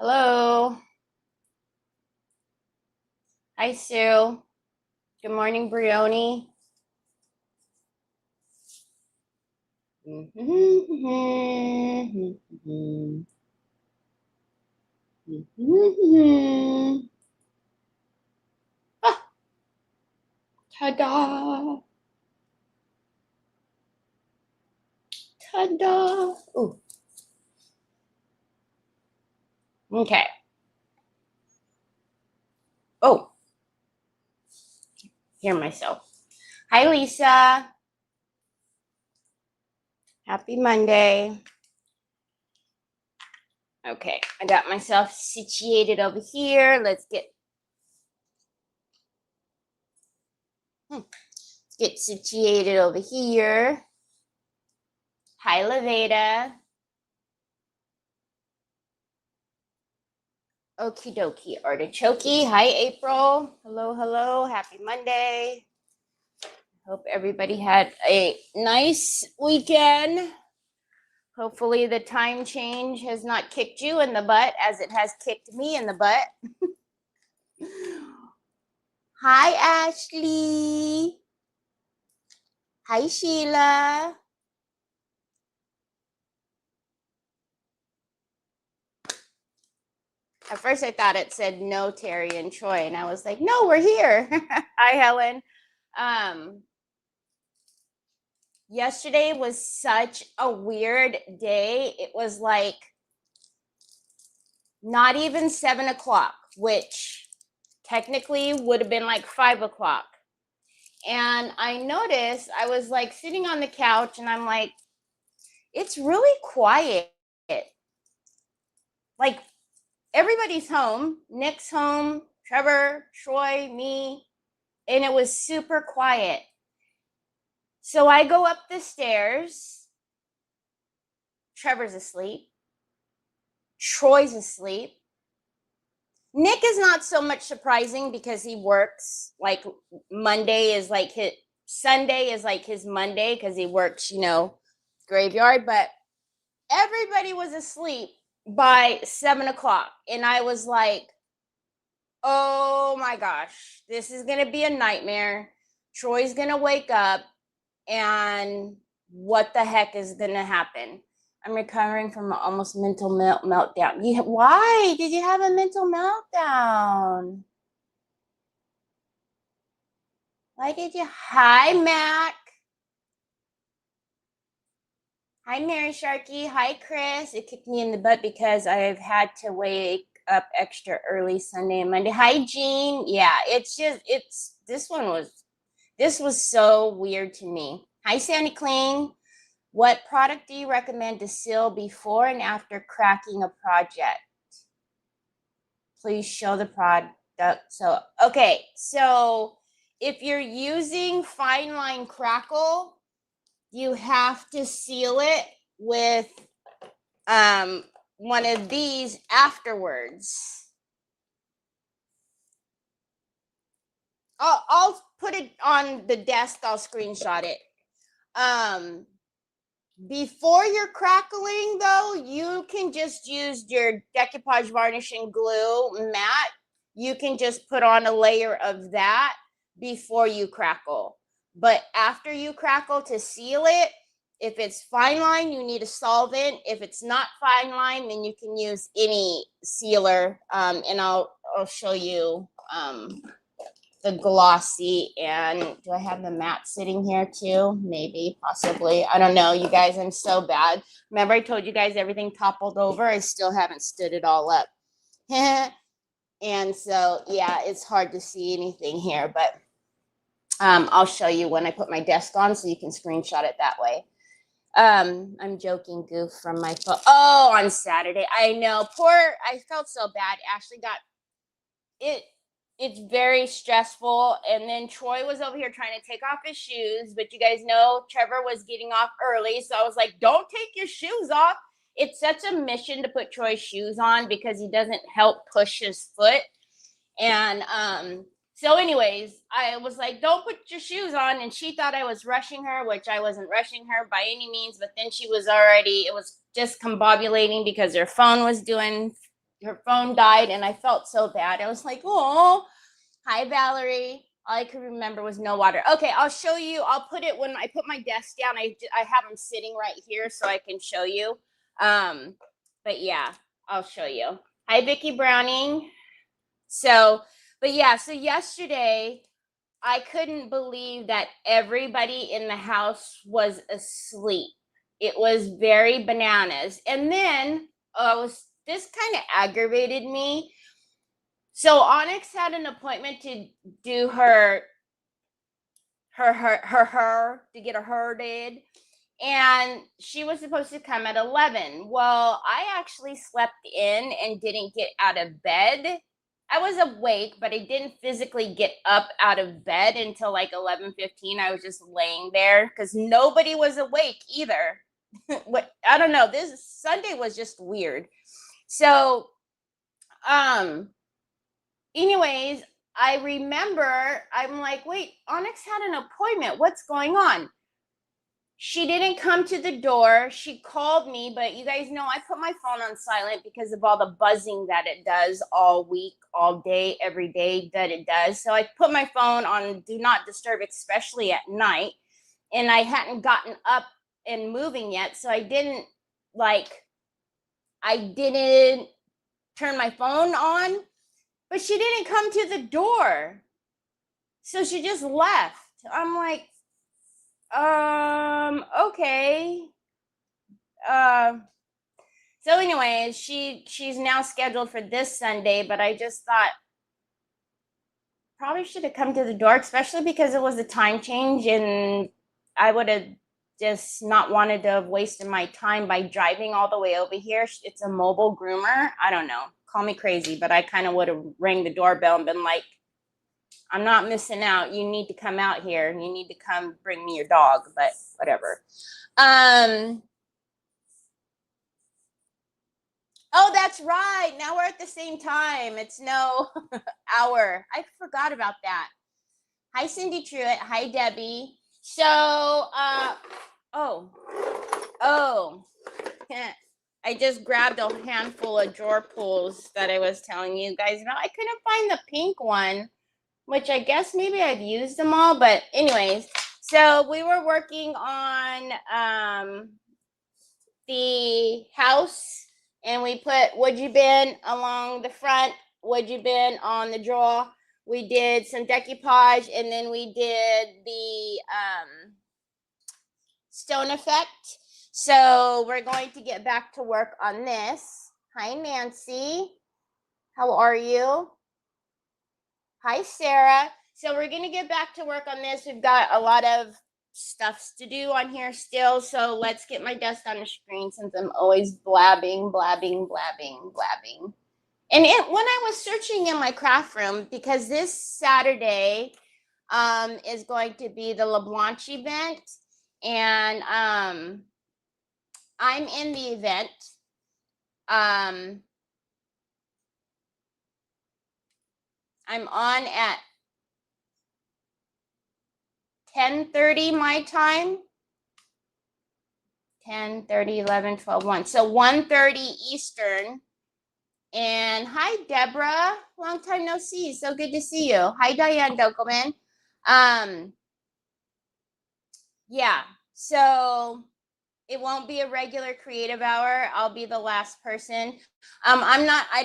Hello. Hi, Sue. Good morning, Brioni. Ah, ta-da. Ta-da. Ooh, okay. Oh, hear myself. Hi, Lisa. Happy Monday. Okay, I got myself situated over here. Let's get situated over here. Hi, Laveda. Okie dokie, artichoke. Hi, April. Hello, hello. Happy Monday. Hope everybody had a nice weekend. Hopefully, the time change has not kicked you in the butt as it has kicked me in the butt. Hi, Ashley. Hi, Sheila. At first, I thought it said no, Terry and Troy, and I was like, no, we're here. Hi, Helen. Yesterday was such a weird day. It was like not even 7 o'clock, which technically would have been like 5 o'clock. And I noticed I was like sitting on the couch and I'm like, it's really quiet. Like everybody's home. Nick's home, Trevor, Troy, me, and it was super quiet. So I go up the stairs. Trevor's asleep. Troy's asleep. Nick is not so much surprising because he works like Monday is like his Sunday is like his Monday because he works, graveyard. But everybody was asleep by 7 o'clock. And I was like, oh my gosh, this is going to be a nightmare. Troy's going to wake up and what the heck is going to happen? I'm recovering from an almost mental meltdown. Why did you have a mental meltdown? Why did you? Hi, Mac. Hi, Mary Sharkey. Hi, Chris. It kicked me in the butt because I've had to wake up extra early Sunday and Monday. Hi, Jean. Yeah, this was so weird to me. Hi, Sandy Clean. What product do you recommend to seal before and after cracking a project? Please show the product. So if you're using fine line crackle, you have to seal it with one of these afterwards. I'll put it on the desk. I'll screenshot it. Before you're crackling, though, you can just use your decoupage varnishing glue matte. You can just put on a layer of that before you crackle. But after you crackle, to seal it, if it's fine line, you need a solvent. If it's not fine line, then you can use any sealer. And I'll show you the glossy. And do I have the matte sitting here too? Maybe, possibly. I don't know, you guys. I'm so bad. Remember I told you guys everything toppled over? I still haven't stood it all up. And so, yeah, it's hard to see anything here, but I'll show you when I put my desk on so you can screenshot it that way. I'm joking, goof from my phone. Oh, on Saturday. I know. I felt so bad. Ashley got it. It's very stressful. And then Troy was over here trying to take off his shoes, but you guys know Trevor was getting off early. So I was like, don't take your shoes off. It's such a mission to put Troy's shoes on because he doesn't help push his foot. And so anyways, I was like, don't put your shoes on. And she thought I was rushing her, which I wasn't rushing her by any means. But then it was just combobulating because her phone was doing her phone died, and I felt so bad. I was like, oh, hi, Valerie. All I could remember was no water. Okay, I'll show you. I'll put it when I put my desk down. I have them sitting right here so I can show you. But yeah, I'll show you. Hi, Vicki Browning. So, but yeah, so yesterday I couldn't believe that everybody in the house was asleep. It was very bananas. And then this kind of aggravated me. So Onyx had an appointment to do her to get her hair did, and she was supposed to come at 11. Well, I actually slept in and didn't get out of bed. I was awake, but I didn't physically get up out of bed until like 11:15. I was just laying there because nobody was awake either. I don't know. This Sunday was just weird. So, anyways, I remember I'm like, wait, Onyx had an appointment. What's going on? She didn't come to the door. She called me, but you guys know I put my phone on silent because of all the buzzing that it does all week, all day, every day that it does. So I put my phone on do not disturb, especially at night. And I hadn't gotten up and moving yet. So I didn't turn my phone on, but she didn't come to the door. So she just left. I'm like, okay. So anyways, she's now scheduled for this Sunday, but I just thought probably should have come to the door, especially because it was a time change, and I would have just not wanted to have wasted my time by driving all the way over here. It's a mobile groomer. I don't know. Call me crazy, but I kind of would have rang the doorbell and been like, I'm not missing out. You need to come out here and you need to come bring me your dog, but whatever. Oh, that's right. Now we're at the same time. It's no hour. I forgot about that. Hi, Cindy Truitt. Hi, Debbie. So, I just grabbed a handful of drawer pulls that I was telling you guys about. I couldn't find the pink one, which I guess maybe I've used them all, but anyways, so we were working on the house, and we put would you bin along the front, would you bin on the drawer. We did some decoupage, and then we did the stone effect. So we're going to get back to work on this. Hi, Nancy. How are you? Hi, Sarah. So we're going to get back to work on this. We've got a lot of stuff to do on here still. So let's get my desk on the screen since I'm always blabbing. And when I was searching in my craft room, because this Saturday is going to be the LeBlanc event, and I'm in the event. I'm on at 10:30 my time. 10:30, 11, 12, 1. So 1:30 Eastern. And hi, Deborah. Long time no see. So good to see you. Hi, Diane Dokelman. Yeah, so it won't be a regular creative hour. I'll be the last person. I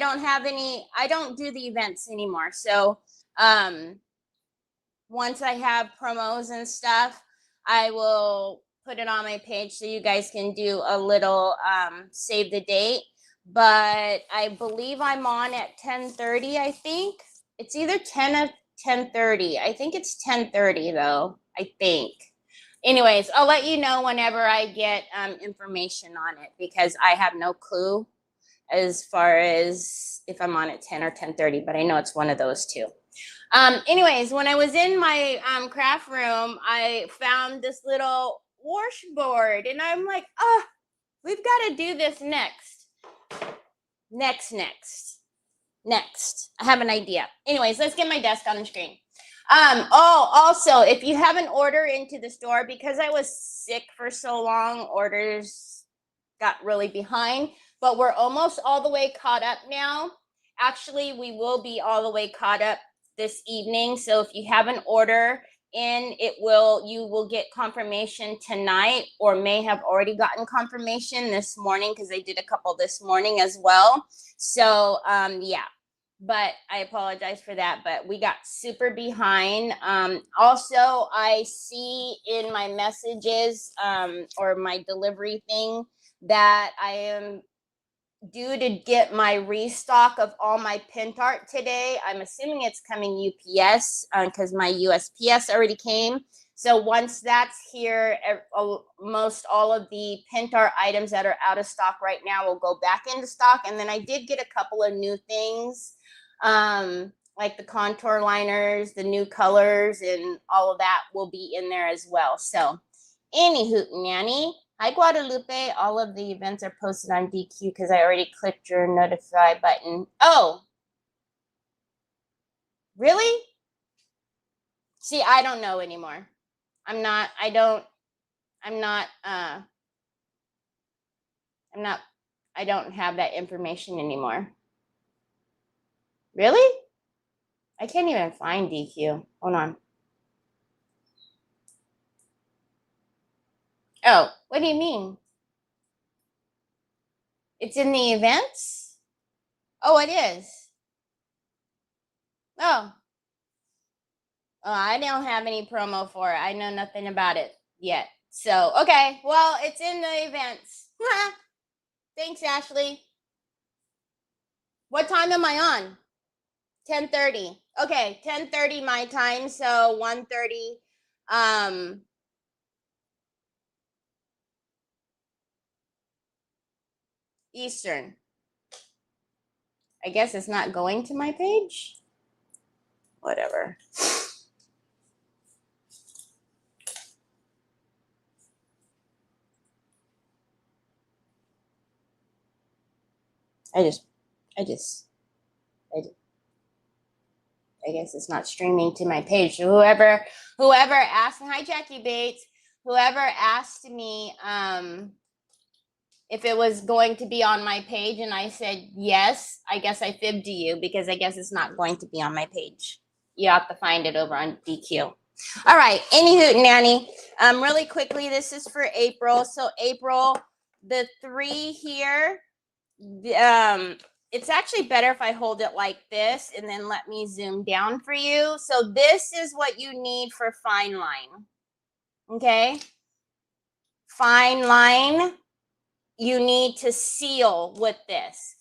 don't do the events anymore. So once I have promos and stuff, I will put it on my page so you guys can do a little save the date. But I believe I'm on at 10:30, I think. It's either 10 or 10:30. I think it's 10:30 though, I think. Anyways, I'll let you know whenever I get information on it, because I have no clue as far as if I'm on at 10 or 10:30, but I know it's one of those two. Anyways, when I was in my craft room, I found this little washboard, and I'm like, oh, we've got to do this next. Next. I have an idea. Anyways, let's get my desk on the screen. Also, if you have an order into the store, because I was sick for so long, orders got really behind. but we're almost all the way caught up now. Actually, we will be all the way caught up this evening. So if you have an order in, you will get confirmation tonight, or may have already gotten confirmation this morning, because they did a couple this morning as well. So yeah, but I apologize for that, but we got super behind. Also, I see in my messages or my delivery thing that I am due to get my restock of all my print art today. I'm assuming it's coming UPS because my USPS already came. So once that's here, most all of the print art items that are out of stock right now will go back into stock. And then I did get a couple of new things, like the contour liners, the new colors, and all of that will be in there as well. So anywho, Nanny. Hi, Guadalupe. All of the events are posted on DQ because I already clicked your notify button. Oh, really? See, I don't know anymore. I don't have that information anymore. Really? I can't even find DQ. Hold on. Oh, what do you mean? It's in the events? Oh, it is. Oh. Oh, I don't have any promo for it. I know nothing about it yet. So, okay. Well, it's in the events. Thanks, Ashley. What time am I on? 10:30. Okay, 10:30 my time, so 1:30 Eastern. I guess it's not going to my page. Whatever. I guess it's not streaming to my page. So whoever asked, hi Jackie Bates, whoever asked me if it was going to be on my page, and I said yes, I guess I fibbed to you, because I guess it's not going to be on my page. You have to find it over on DQ. All right, anywho, Nanny, really quickly, this is for April. So April, the 3 here, it's actually better if I hold it like this and then let me zoom down for you. So this is what you need for fine line. Okay, fine line, you need to seal with this.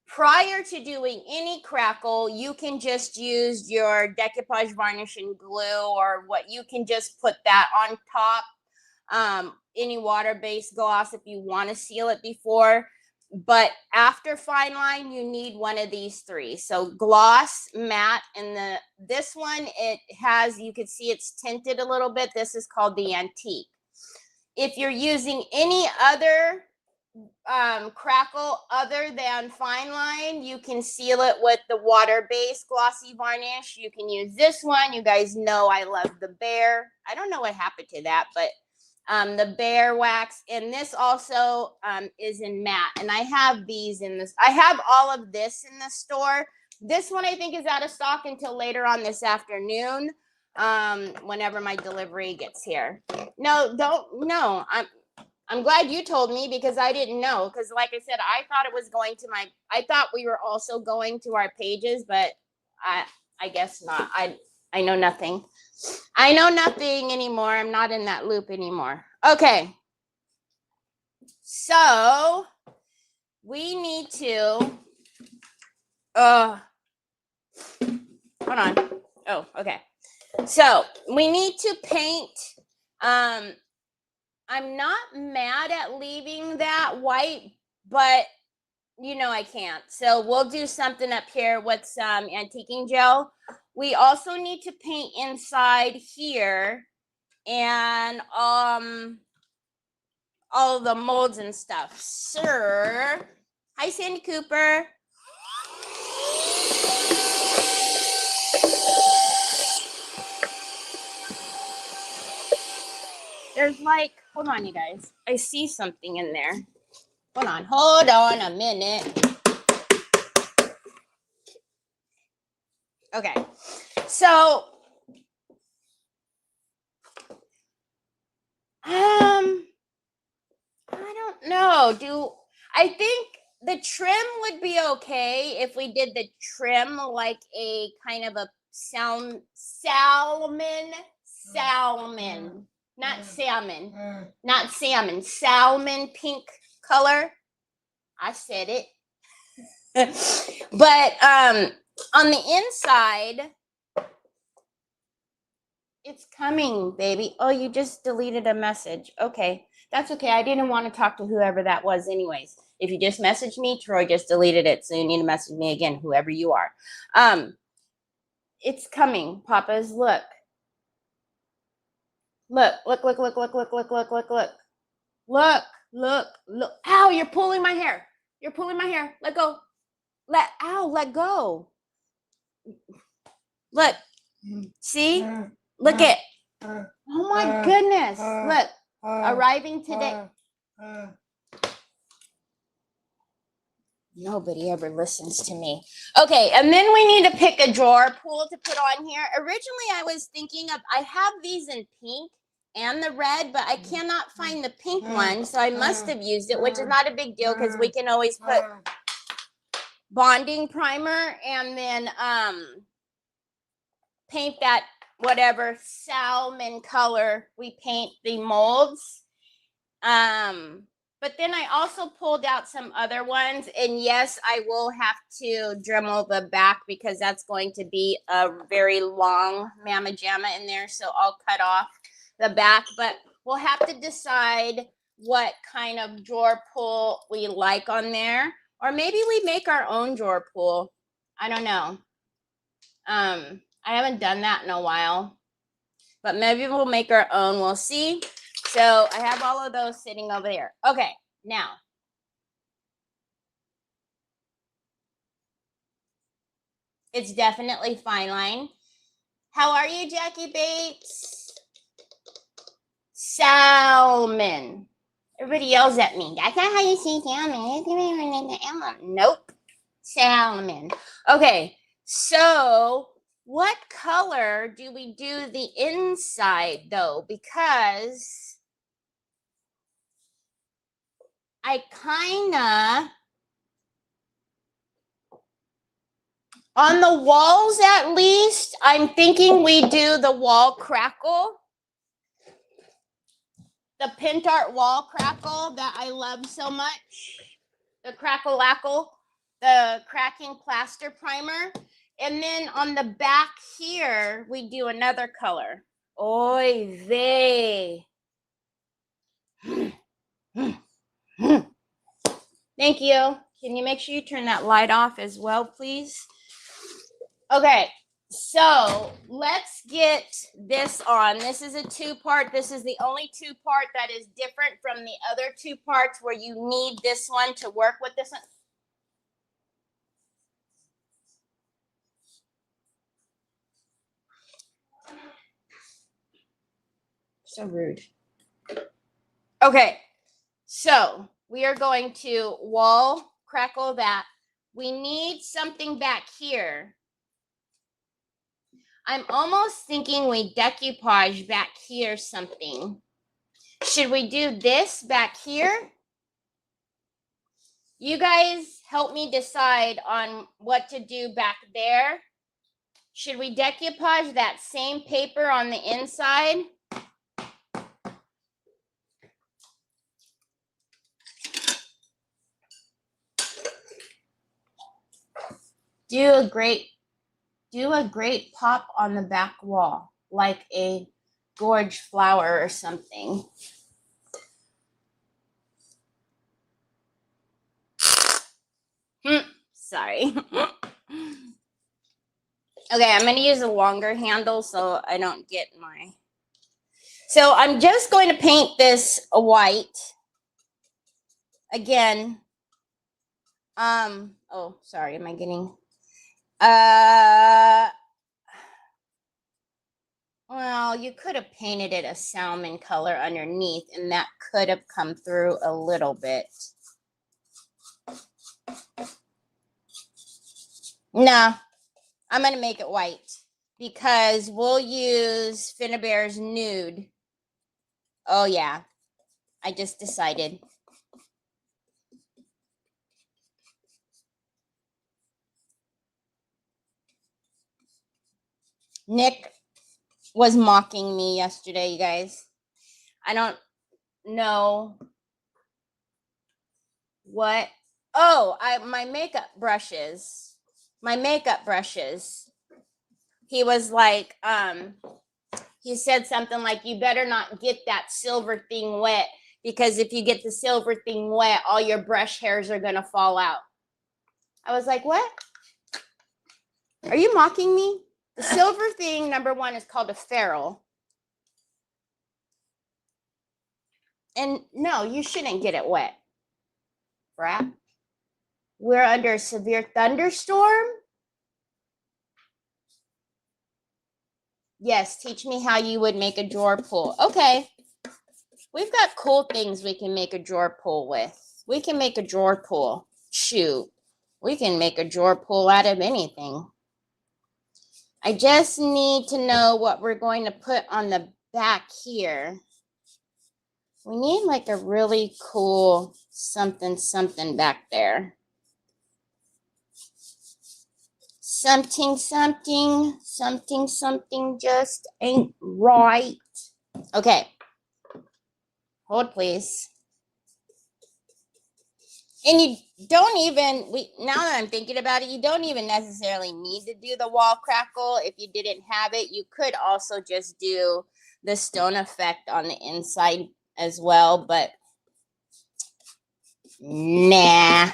Prior to doing any crackle, you can just use your decoupage varnish and glue, or what you can just put that on top, any water-based gloss if you want to seal it before. But after fine line, you need one of these 3. So gloss, matte, and this one, it has, you can see it's tinted a little bit. This is called the antique. If you're using any other crackle other than fine line, you can seal it with the water-based glossy varnish. You can use this one. You guys know I love the Bear. I don't know what happened to that, but the Bear wax. And this also is in matte. And I have these in this. I have all of this in the store. This one I think is out of stock until later on this afternoon, whenever my delivery gets here. No, I'm glad you told me, because I didn't know. Because like I said, I thought it was going to I thought we were also going to our pages, but I guess not. I know nothing. I know nothing anymore. I'm not in that loop anymore. Okay. So we need to, hold on. Oh, okay. So we need to paint, I'm not mad at leaving that white, but you know I can't. So we'll do something up here with some antiquing gel. We also need to paint inside here, and all the molds and stuff. Sir, hi Sandy Cooper. There's like, hold on, you guys. I see something in there. Hold on a minute. Okay, so I don't know. I think the trim would be okay if we did the trim like a kind of a salmon, not salmon, salmon pink color. I said it. But on the inside, it's coming, baby. Oh, you just deleted a message. Okay, that's okay. I didn't want to talk to whoever that was anyways. If you just messaged me, Troy just deleted it, so you need to message me again, whoever you are. It's coming, Papas. Look. Look. Ow, you're pulling my hair. Let go. Let go. Look. See? Look it. Oh my goodness. Look. Arriving today. Nobody ever listens to me. Okay, and then we need to pick a drawer pull to put on here. Originally, I was thinking of, I have these in pink and the red, but I cannot find the pink one, so I must have used it, which is not a big deal because we can always put bonding primer and then paint that whatever salmon color we paint the molds. But then I also pulled out some other ones, and yes, I will have to Dremel the back because that's going to be a very long mamma jamma in there, so I'll cut off the back, but we'll have to decide what kind of drawer pull we like on there, or maybe we make our own drawer pull. I don't know. I haven't done that in a while, but maybe we'll make our own. We'll see. So I have all of those sitting over there. Okay, now. It's definitely fine line. How are you, Jackie Bates? Salmon. Everybody yells at me. That's not how you say salmon. Nope. Salmon. Okay, so what color do we do the inside though? Because I kinda, on the walls at least, I'm thinking we do the wall crackle. The Pintart wall crackle that I love so much. The crackle-lackle, the cracking plaster primer. And then on the back here, we do another color. Oy vey. Thank you. Can you make sure you turn that light off as well, please? Okay, so let's get this on. This is a two-part. This is the only two-part that is different from the other two parts where you need this one to work with this one. So rude. Okay, so we are going to wall crackle that. We need something back here. I'm almost thinking we decoupage back here something. Should we do this back here? You guys help me decide on what to do back there. Should we decoupage that same paper on the inside? Do a great pop on the back wall, like a gorge flower or something. Sorry. Okay, I'm going to use a longer handle so I don't get my... So I'm just going to paint this white. Again. Oh, sorry, am I getting... Well, you could have painted it a salmon color underneath, and that could have come through a little bit. No, I'm going to make it white because we'll use Finnabare's Nude. Oh, yeah. I just decided. Nick was mocking me yesterday, you guys. I don't know what. Oh, my makeup brushes. My makeup brushes. He was like, he said something like, you better not get that silver thing wet, because if you get the silver thing wet, all your brush hairs are going to fall out. I was like, what? Are you mocking me? The silver thing, number one, is called a ferrule. And no, you shouldn't get it wet, brat. We're under a severe thunderstorm. Yes, teach me how you would make a drawer pull. Okay. We've got cool things we can make a drawer pull with. We can make a drawer pull. Shoot. We can make a drawer pull out of anything. I just need to know what we're going to put on the back here. We need like a really cool something back there. Something just ain't right. Okay. Hold, please. And you don't even, now that I'm thinking about it, you don't even necessarily need to do the wall crackle. If you didn't have it, you could also just do the stone effect on the inside as well, but nah.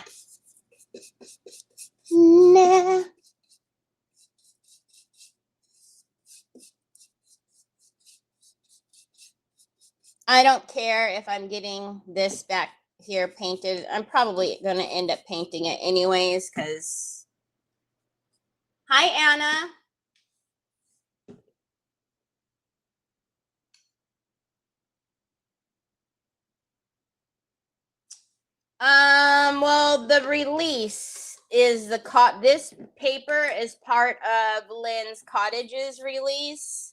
I don't care if I'm getting this back here painted. I'm probably going to end up painting it anyways, because... Hi, Anna. Well, the release is this paper is part of Lynn's Cottage's release.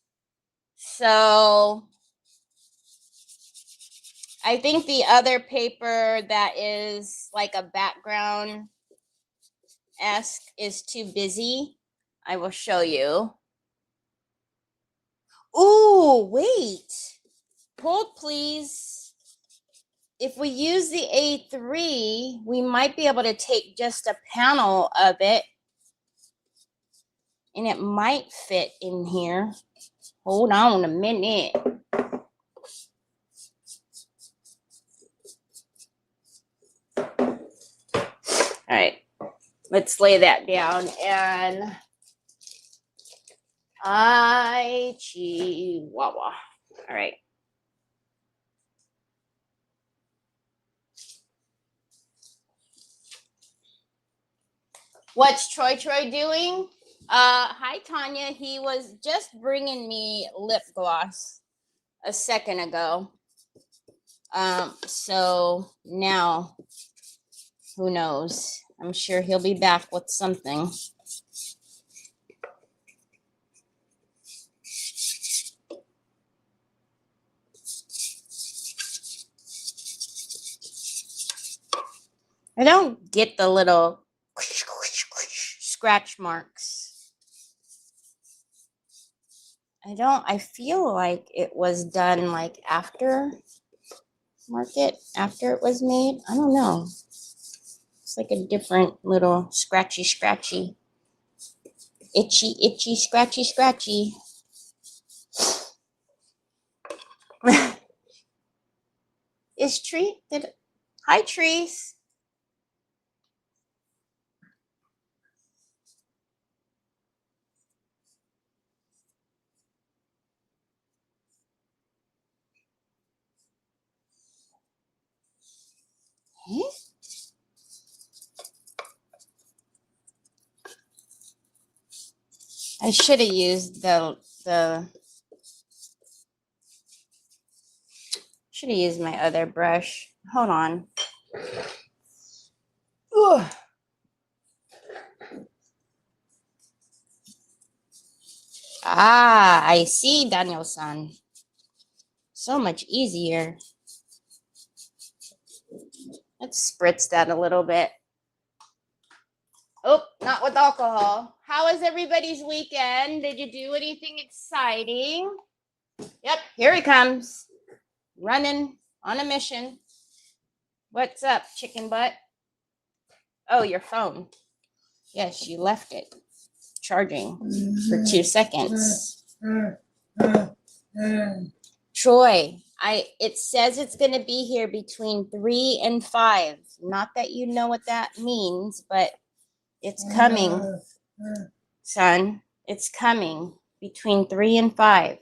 So I think the other paper that is like a background-esque is too busy. I will show you. Ooh, wait. Hold, please. If we use the A3, we might be able to take just a panel of it, and it might fit in here. Hold on a minute. All right, let's lay that down. And Chihuahua. All right. What's Troy doing? Hi, Tanya. He was just bringing me lip gloss a second ago. So now, who knows? I'm sure he'll be back with something. I don't get the little scratch marks. I feel like it was done like after it was made. I don't know. It's like a different little scratchy, itchy, scratchy. Is Tree, hi, Trees. I should have used should have used my other brush. Hold on. Ugh. Ah, I see, Daniel-san. So much easier. Let's spritz that a little bit. Oh, not with alcohol. How was everybody's weekend? Did you do anything exciting? Yep, here he comes. Running on a mission. What's up, chicken butt? Oh, your phone. Yes, you left it charging for 2 seconds. Troy, it says it's going to be here between 3 and 5. Not that you know what that means, but it's coming, son. It's coming between 3 and 5.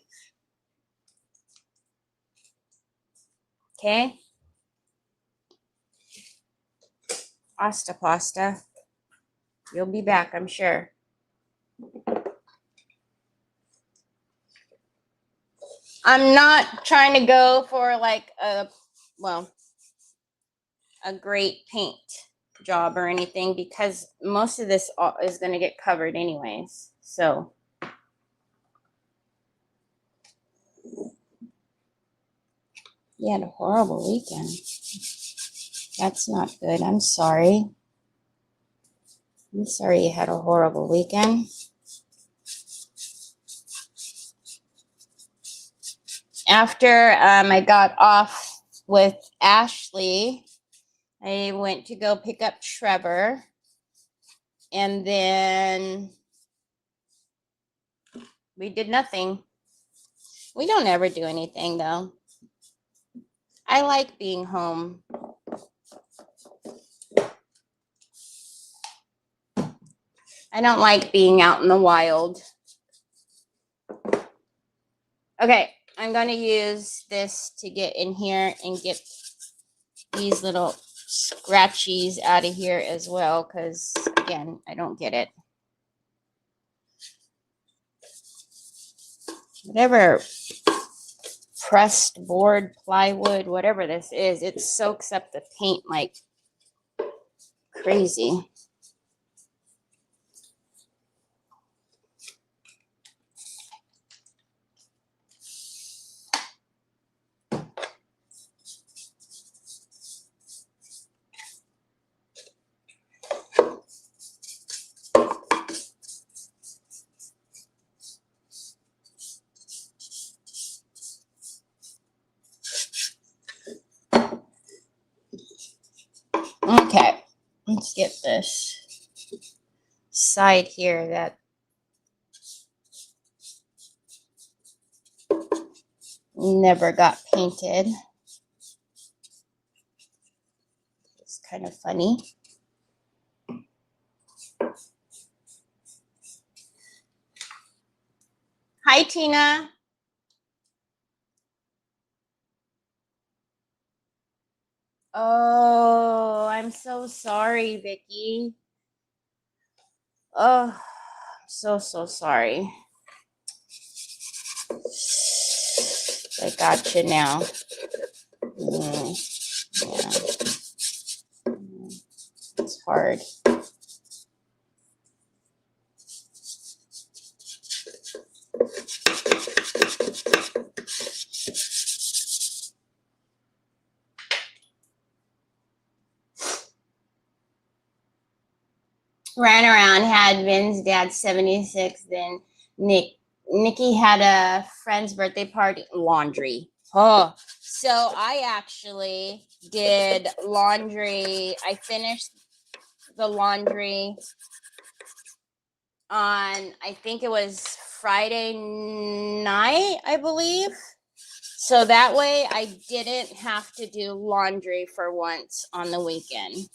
Okay? Pasta. You'll be back, I'm sure. I'm not trying to go for like a great paint job or anything because most of this is going to get covered anyways. So you had a horrible weekend. That's not good. I'm sorry. I'm sorry you had a horrible weekend. After I got off with Ashley, I went to go pick up Trevor. And then we did nothing. We don't ever do anything, though. I like being home. I don't like being out in the wild. Okay, I'm going to use this to get in here and get these little scratchies out of here as well because, again, I don't get it. Whatever pressed board, plywood, whatever this is, it soaks up the paint like crazy. Okay, let's get this side here that never got painted. It's kind of funny. Hi, Tina. Oh, I'm so sorry, Vicky. Oh, I'm so sorry. I got you now. Yeah. It's hard. Ran around, had Vin's dad 76, then Nikki had a friend's birthday party, laundry. Oh, so I actually did laundry. I finished the laundry on, I think it was Friday night, I believe. So that way I didn't have to do laundry for once on the weekend.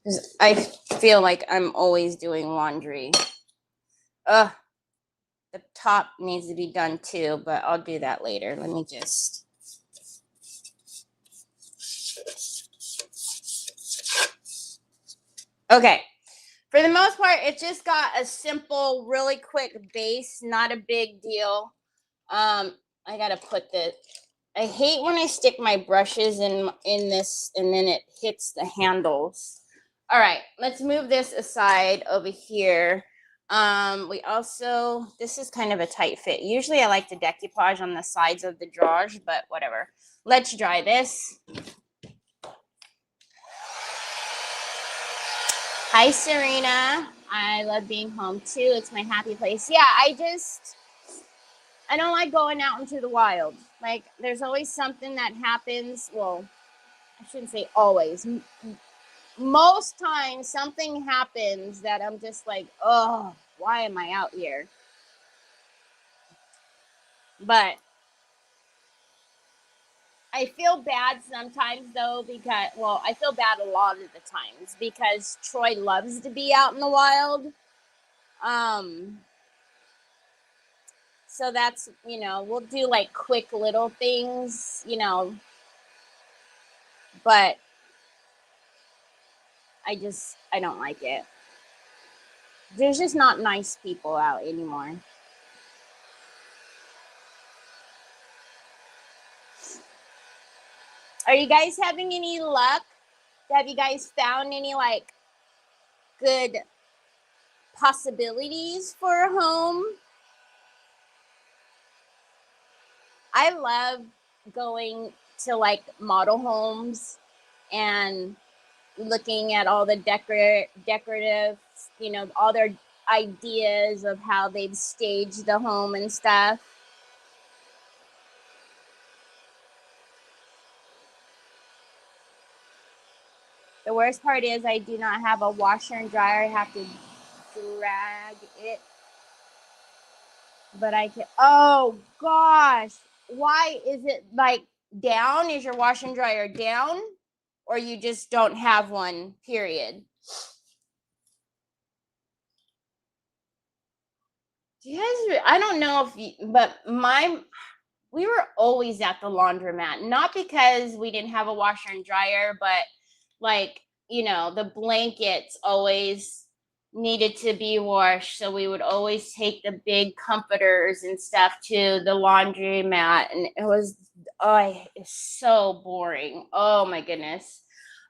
Because I feel like I'm always doing laundry. The top needs to be done too, but I'll do that later. Let me just... Okay. For the most part, it just got a simple, really quick base, not a big deal. I gotta put the... I hate when I stick my brushes in this and then it hits the handles. All right, let's move this aside over here. We also, this is kind of a tight fit. Usually I like the decoupage on the sides of the drawers, but whatever. Let's dry this. Hi, Serena. I love being home too. It's my happy place. Yeah, I don't like going out into the wild. Like, there's always something that happens. Well, I shouldn't say always. Most times something happens that I'm just like, oh, why am I out here? But I feel bad sometimes though, because, well, I feel bad a lot of the times because Troy loves to be out in the wild. So that's, we'll do like quick little things, but I don't like it. There's just not nice people out anymore. Are you guys having any luck? Have you guys found any like good possibilities for a home? I love going to like model homes and looking at all the decorative, all their ideas of how they've staged the home and stuff. The worst part is I do not have a washer and dryer. I have to drag it. But I can, oh gosh. Why is it like down? Is your washer and dryer down? Or you just don't have one, period? Do you guys, I don't know if you, but we were always at the laundromat, not because we didn't have a washer and dryer, but like, the blankets always needed to be washed. So we would always take the big comforters and stuff to the laundromat. And it was, it's so boring. Oh my goodness.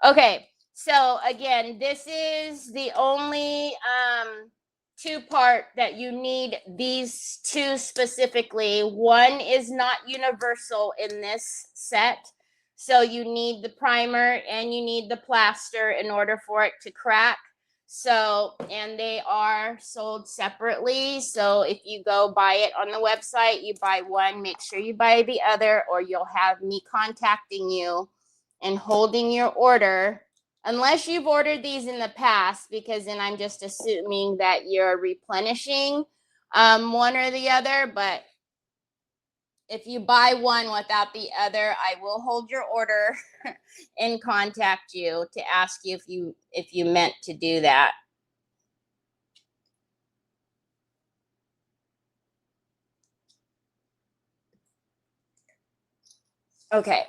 Okay. So again, this is the only, two-part that you need these two specifically. One is not universal in this set. So you need the primer and you need the plaster in order for it to crack. So, and they are sold separately. So if you go buy it on the website, you buy one, make sure you buy the other, or you'll have me contacting you and holding your order. Unless you've ordered these in the past, because then I'm just assuming that you're replenishing one or the other. But if you buy one without the other, I will hold your order and contact you to ask you if you meant to do that. Okay,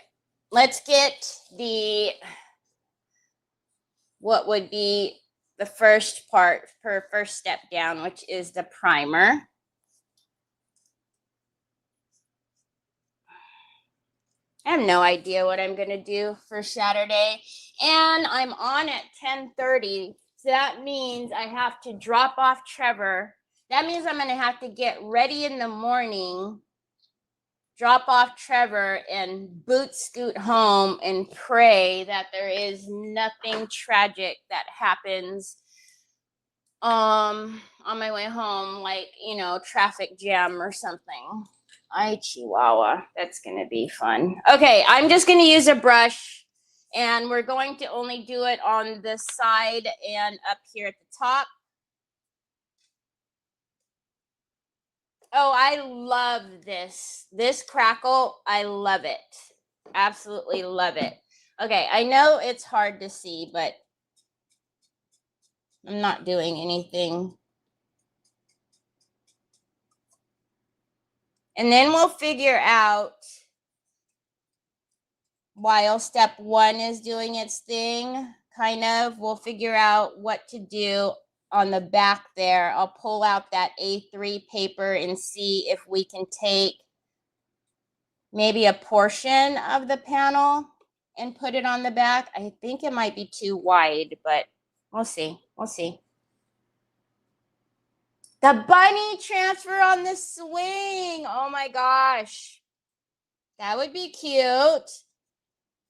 let's get what would be the first step down, which is the primer. I have no idea what I'm gonna do for Saturday, and I'm on at 10:30. So that means I have to drop off Trevor. That means I'm gonna have to get ready in the morning, drop off Trevor, and boot scoot home and pray that there is nothing tragic that happens on my way home, like traffic jam or something. Ay, Chihuahua. That's going to be fun. Okay, I'm just going to use a brush, and we're going to only do it on the side and up here at the top. Oh, I love this. This crackle, I love it. Absolutely love it. Okay, I know it's hard to see, but I'm not doing anything. And then we'll figure out, while step one is doing its thing, we'll figure out what to do on the back there. I'll pull out that A3 paper and see if we can take maybe a portion of the panel and put it on the back. I think it might be too wide, but We'll see. We'll see. The bunny transfer on the swing. Oh my gosh. That would be cute.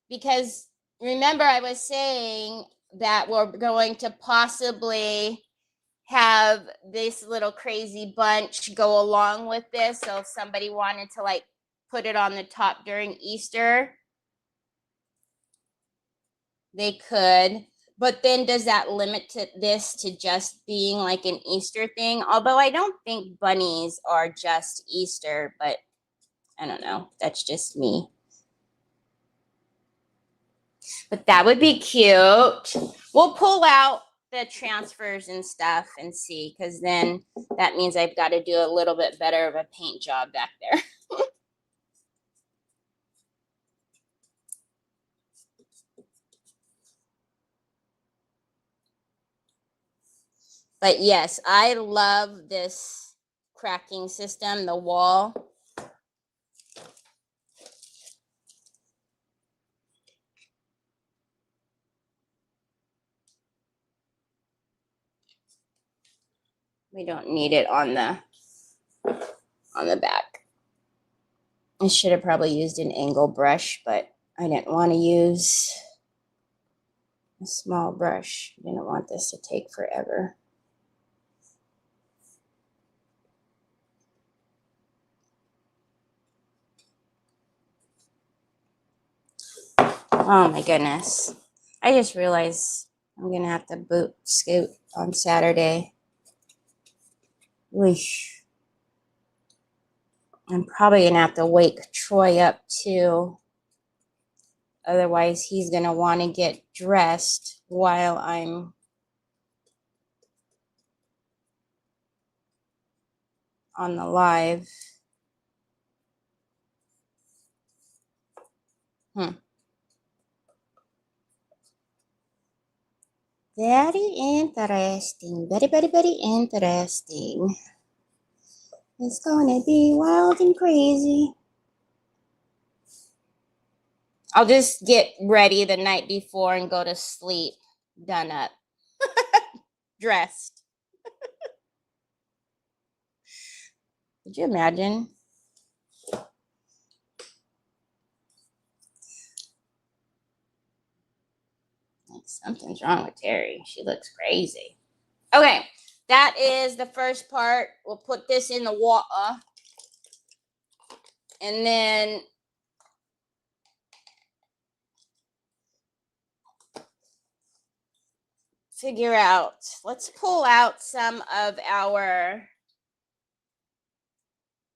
Because remember, I was saying that we're going to possibly have this little crazy bunch go along with this. So if somebody wanted to like put it on the top during Easter, they could. But then does that limit this to just being like an Easter thing? Although I don't think bunnies are just Easter, but I don't know. That's just me. But that would be cute. We'll pull out the transfers and stuff and see, because then that means I've got to do a little bit better of a paint job back there. But yes, I love this cracking system, the wall. We don't need it on the back. I should have probably used an angle brush, but I didn't want to use a small brush. I didn't want this to take forever. Oh my goodness. I just realized I'm going to have to boot scoot on Saturday. Whoosh. I'm probably going to have to wake Troy up too. Otherwise, he's going to want to get dressed while I'm on the live. Very interesting. Very, very, very interesting. It's gonna be wild and crazy. I'll just get ready the night before and go to sleep, done up, dressed. Could you imagine? Like something's wrong with Terry. She looks crazy. Okay, that is the first part. We'll put this in the water. And then figure out, let's pull out some of our,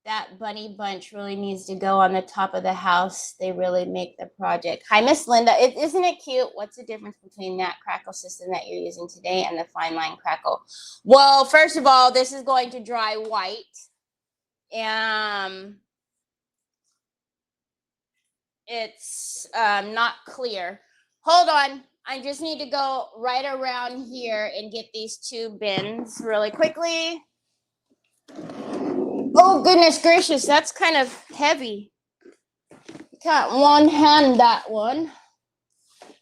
that bunny bunch really needs to go on the top of the house. They really make the project. Hi, Miss Linda. Isn't it cute? What's the difference between that crackle system that you're using today and the fine line crackle? Well, first of all, this is going to dry white. It's not clear. Hold on. I just need to go right around here and get these two bins really quickly. Oh, goodness gracious. That's kind of heavy. Can't one hand that one.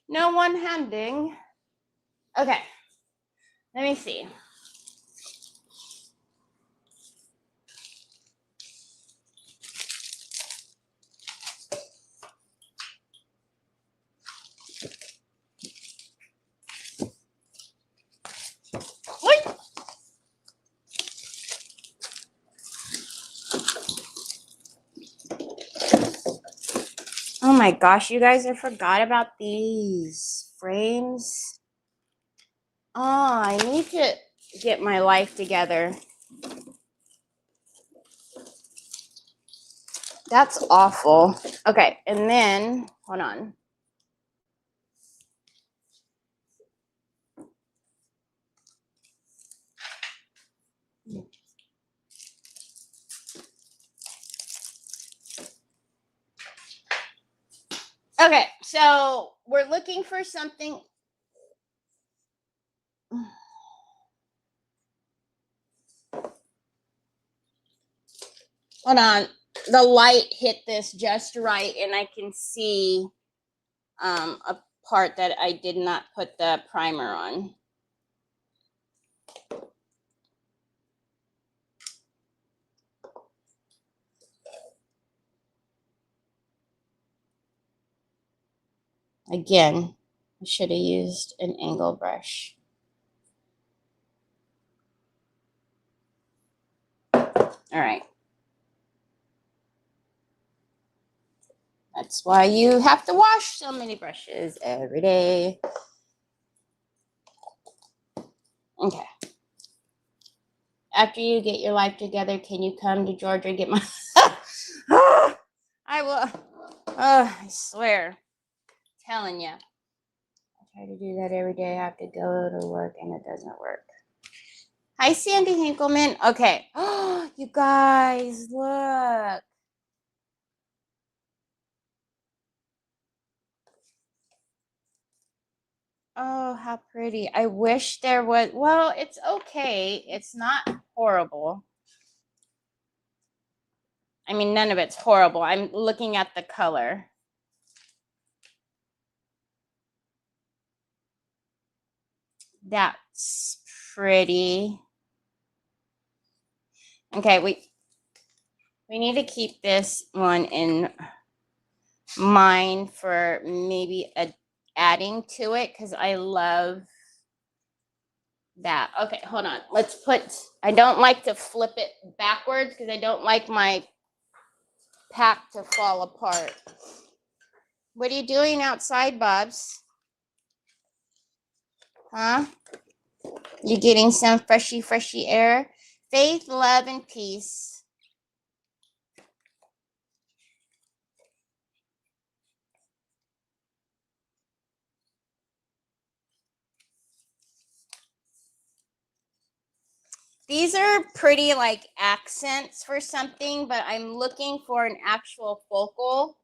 No one handing. Okay. Let me see. Wait. Oh my gosh, you guys, I forgot about these frames. Oh, I need to get my life together. That's awful. Okay, and then, hold on. Okay, so we're looking for something. Hold on. The light hit this just right, and I can see a part that I did not put the primer on. Again, I should have used an angle brush. All right. That's why you have to wash so many brushes every day. Okay. After you get your life together, can you come to Georgia and get my... I will. I swear. I'm telling you. I try to do that every day. I have to go to work and it doesn't work. Hi, Sandy Hinkleman. Okay. Oh, you guys, look. Oh, how pretty. I wish there was, well, it's okay. It's not horrible. I mean, none of it's horrible. I'm looking at the color. That's pretty. Okay, we need to keep this one in mind for maybe adding to it because I love that. Okay, hold on. Let's put, I don't like to flip it backwards because I don't like my pack to fall apart. What are you doing outside, Bobs? Huh? You getting some freshy air? Faith, love, and peace. These are pretty like accents for something, but I'm looking for an actual focal.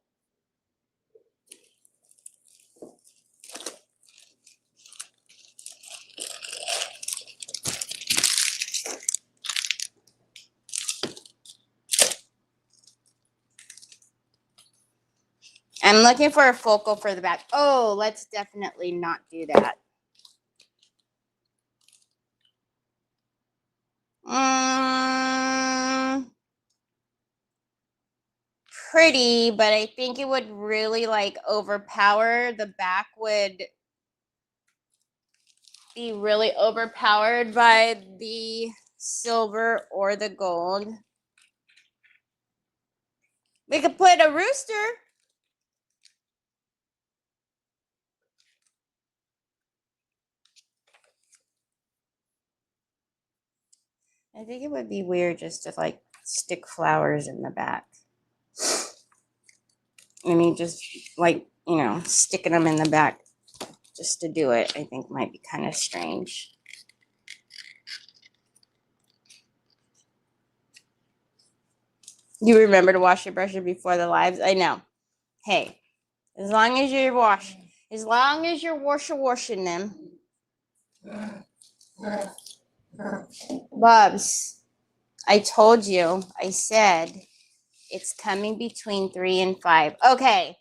I'm looking for a focal for the back. Oh, let's definitely not do that. Pretty, but I think it would really like overpower. The back would be really overpowered by the silver or the gold. We could put a rooster. I think it would be weird just to like stick flowers in the back. I mean, just like, you know, sticking them in the back just to do it, I think might be kind of strange. You remember to wash your brushes before the lives? I know. Hey, as long as you're washing them. Bubs, I told you, I said it's coming between 3 and 5. Okay.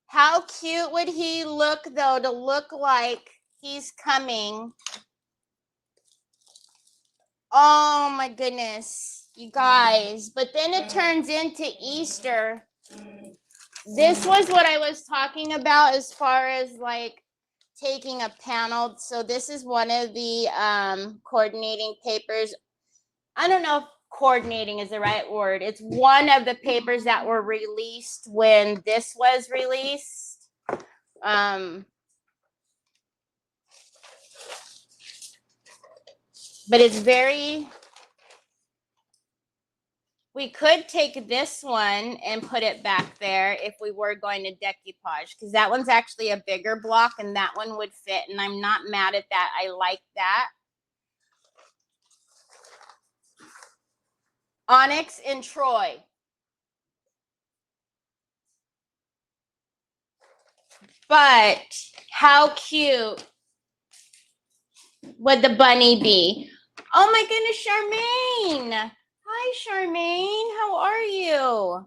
How cute would he look though to look like he's coming? Oh my goodness, you guys. But then it turns into Easter. This was what I was talking about as far as like taking a panel. So this is one of the coordinating papers. I don't know if coordinating is the right word. It's one of the papers that were released when this was released. But it's very, we could take this one and put it back there if we were going to decoupage, because that one's actually a bigger block and that one would fit, and I'm not mad at that. I like that. Onyx and Troy. But how cute would the bunny be? Oh my goodness, Charmaine. Hi, Charmaine. How are you?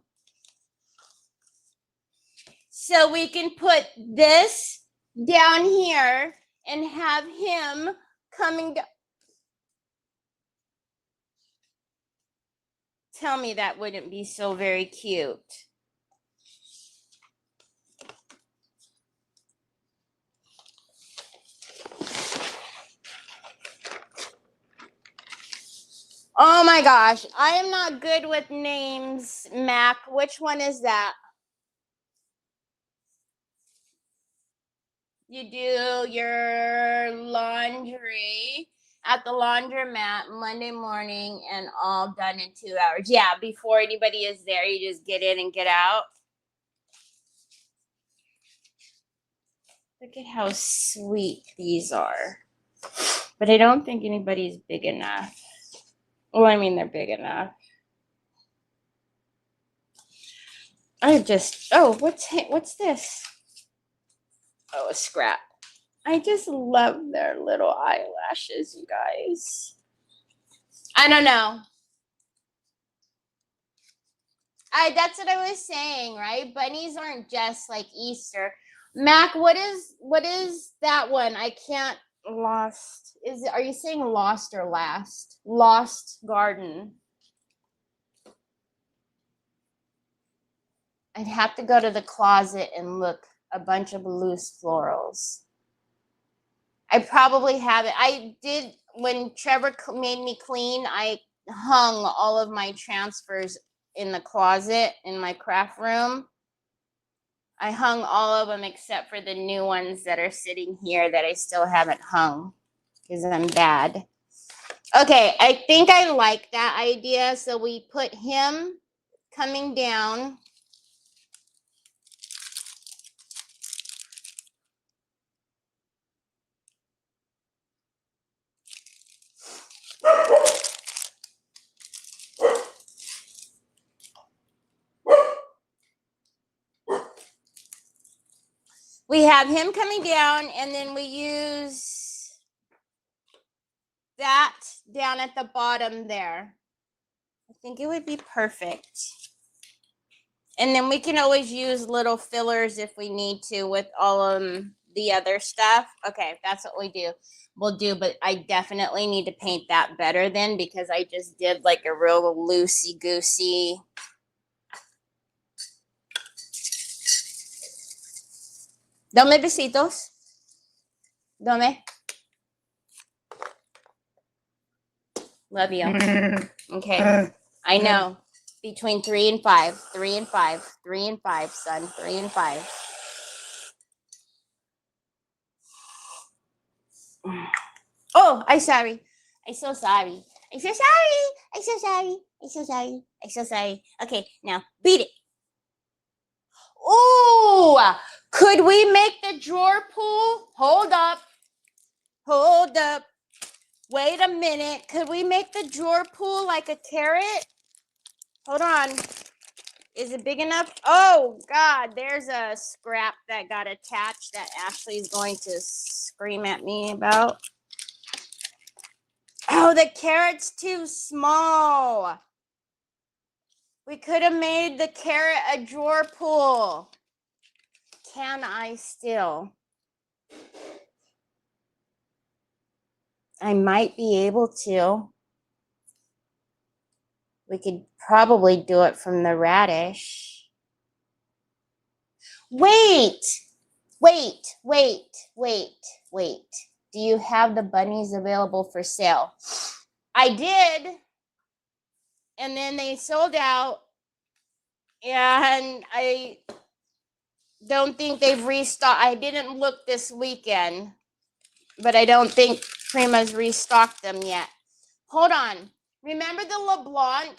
So we can put this down here and have him coming down. Tell me that wouldn't be so very cute. Oh my gosh, I am not good with names, Mac. Which one is that? You do your laundry at the laundromat Monday morning and all done in 2 hours. Yeah, before anybody is there, you just get in and get out. Look at how sweet these are. But I don't think anybody's big enough. Well, I mean, they're big enough. What's this? Oh, a scrap. I just love their little eyelashes, you guys. I don't know. That's what I was saying, right? Bunnies aren't just like Easter. Mac, what is that one? I can't lost. Are you saying lost or last? Lost garden. I'd have to go to the closet and look. A bunch of loose florals. I probably have it. I did when Trevor made me clean. I hung all of my transfers in the closet in my craft room. I hung all of them except for the new ones that are sitting here that I still haven't hung because I'm bad. Okay, I think I like that idea. So we put him coming down. We have him coming down, and then we use that down at the bottom there. I think it would be perfect. And then we can always use little fillers if we need to with all the other stuff. Okay, that's what we'll do, but I definitely need to paint that better then because I just did like a real loosey-goosey. Dame besitos. Dame. Love you. Okay. I know. Between 3 and 5. 3 and 5. 3 and 5, son. 3 and 5. Oh, I'm sorry. I'm so sorry. I'm so sorry. I'm so sorry. I'm so sorry. I'm so sorry. Okay, now beat it. Oh, could we make the drawer pull? Hold up. Hold up. Wait a minute. Could we make the drawer pull like a carrot? Hold on. Is it big enough? Oh, God. There's a scrap that got attached that Ashley's going to scream at me about. Oh, the carrot's too small. We could have made the carrot a drawer pull. Can I still? I might be able to. We could probably do it from the radish. Wait. Do you have the bunnies available for sale? I did. And then they sold out. And I don't think they've restocked. I didn't look this weekend, but I don't think Prima's restocked them yet. Hold on. Remember the LeBlanc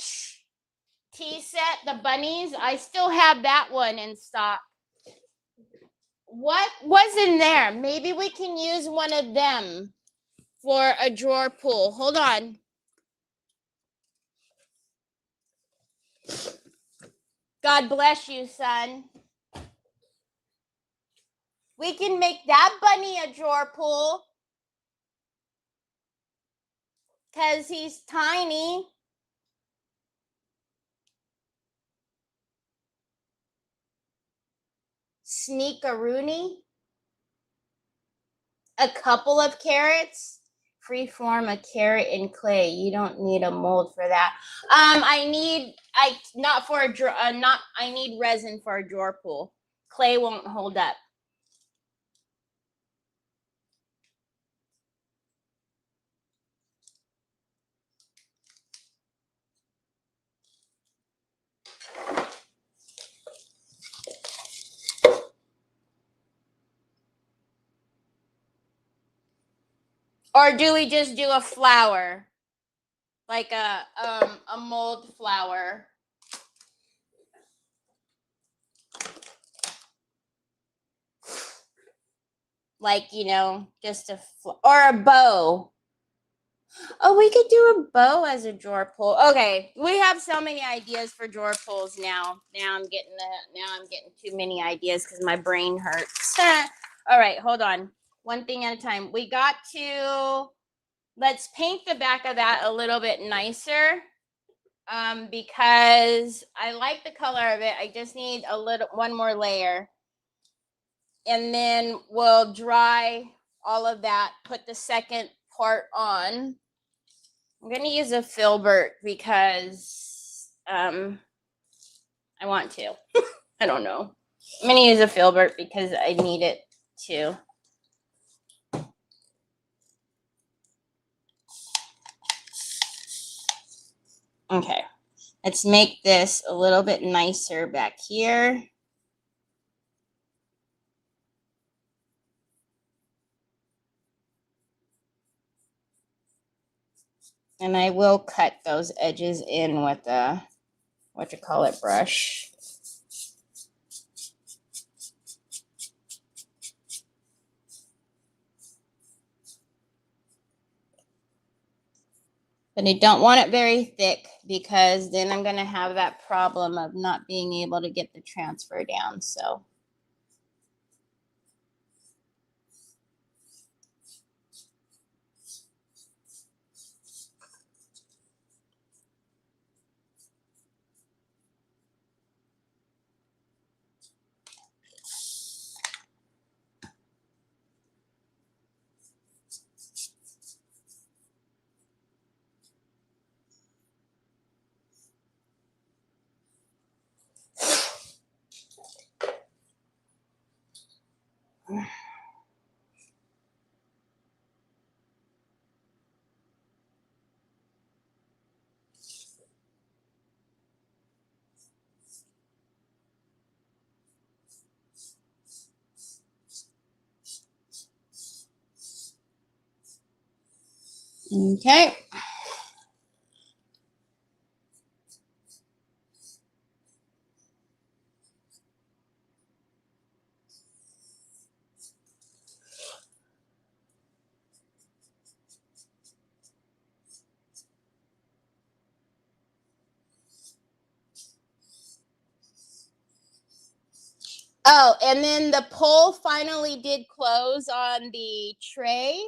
tea set, the bunnies? I still have that one in stock. What was in there? Maybe we can use one of them for a drawer pull. Hold on. God bless you, son. We can make that bunny a drawer pull because he's tiny. Sneakaroonie. A couple of carrots. Freeform a carrot in clay. You don't need a mold for that. I need resin for a drawer pull. Clay won't hold up. Or do we just do a flower? Like a mold flower? Like, you know, just a or a bow. Oh, we could do a bow as a drawer pull. Okay, we have so many ideas for drawer pulls now. Now I'm getting too many ideas because my brain hurts. All right, hold on. One thing at a time. We got to, let's paint the back of that a little bit nicer. Because I like the color of it. I just need one more layer. And then we'll dry all of that, put the second part on. I'm going to use a filbert because I want to. I don't know. I'm going to use a filbert because I need it to. Okay. Let's make this a little bit nicer back here. And I will cut those edges in with a, brush. But I don't want it very thick because then I'm going to have that problem of not being able to get the transfer down. So. Okay. Oh, and then the poll finally did close on the tray.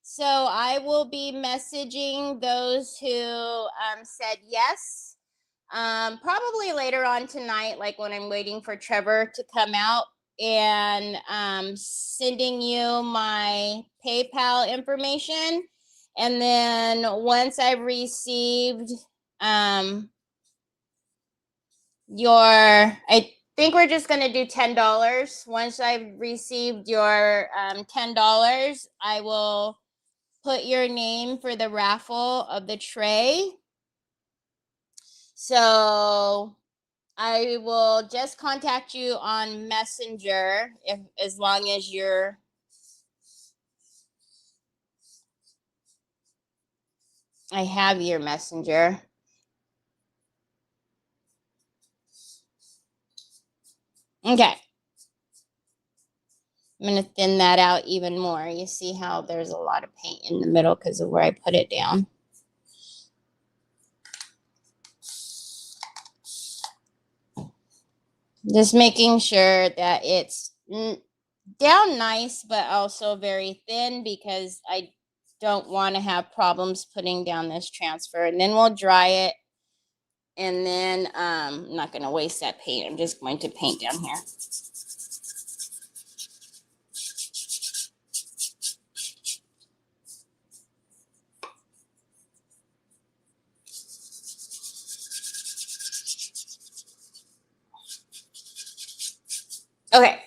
So I will be messaging those who said yes. Probably later on tonight, like when I'm waiting for Trevor to come out, and sending you my PayPal information. And then once I've received I think we're just going to do $10. Once I've received your $10, I will put your name for the raffle of the tray. So I will just contact you on Messenger as long as you're. I have your Messenger. Okay. I'm going to thin that out even more. You see how there's a lot of paint in the middle because of where I put it down. Just making sure that it's down nice, but also very thin because I don't want to have problems putting down this transfer. And then we'll dry it. And then I'm not going to waste that paint. I'm just going to paint down here. Okay.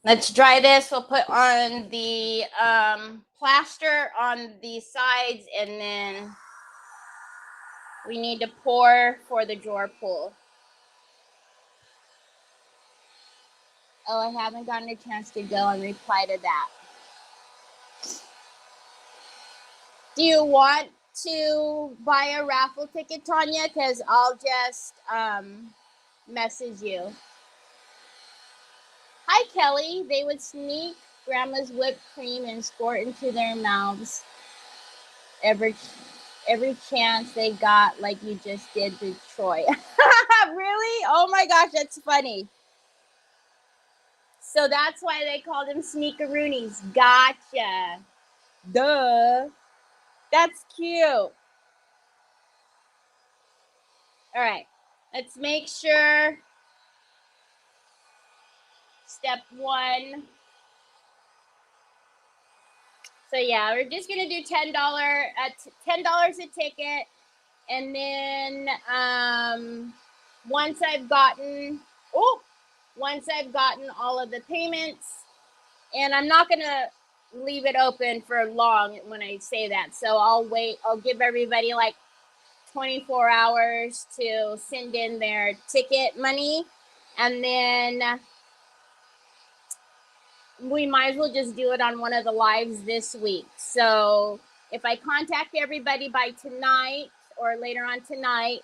Let's dry this. We'll put on the plaster on the sides, and then We need to pour for the drawer pull. Oh, I haven't gotten a chance to go and reply to that. Do you want to buy a raffle ticket, Tanya? Because I'll just message you. Hi, Kelly. They would sneak Grandma's whipped cream and squirt into their mouths every chance they got, like you just did to Troy. Really? Oh my gosh, that's funny. So that's why they called them sneakeroonies. Gotcha. Duh. That's cute. All right. Let's make sure. Step 1. So yeah, we're just gonna do $10 a ticket, and then once I've gotten all of the payments, and I'm not gonna leave it open for long when I say that. So I'll give everybody like 24 hours to send in their ticket money, and then we might as well just do it on one of the lives this week. So if I contact everybody by tonight or later on tonight,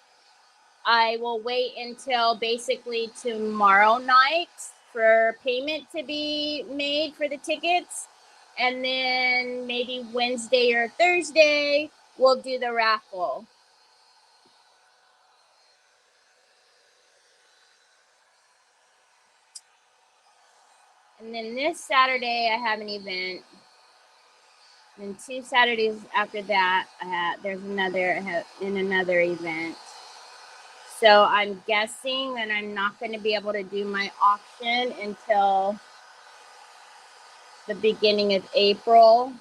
I will wait until basically tomorrow night for payment to be made for the tickets. And then maybe Wednesday or Thursday, we'll do the raffle. And then this Saturday, I have an event. And 2 Saturdays after that, there's another event. So I'm guessing that I'm not going to be able to do my auction until the beginning of April.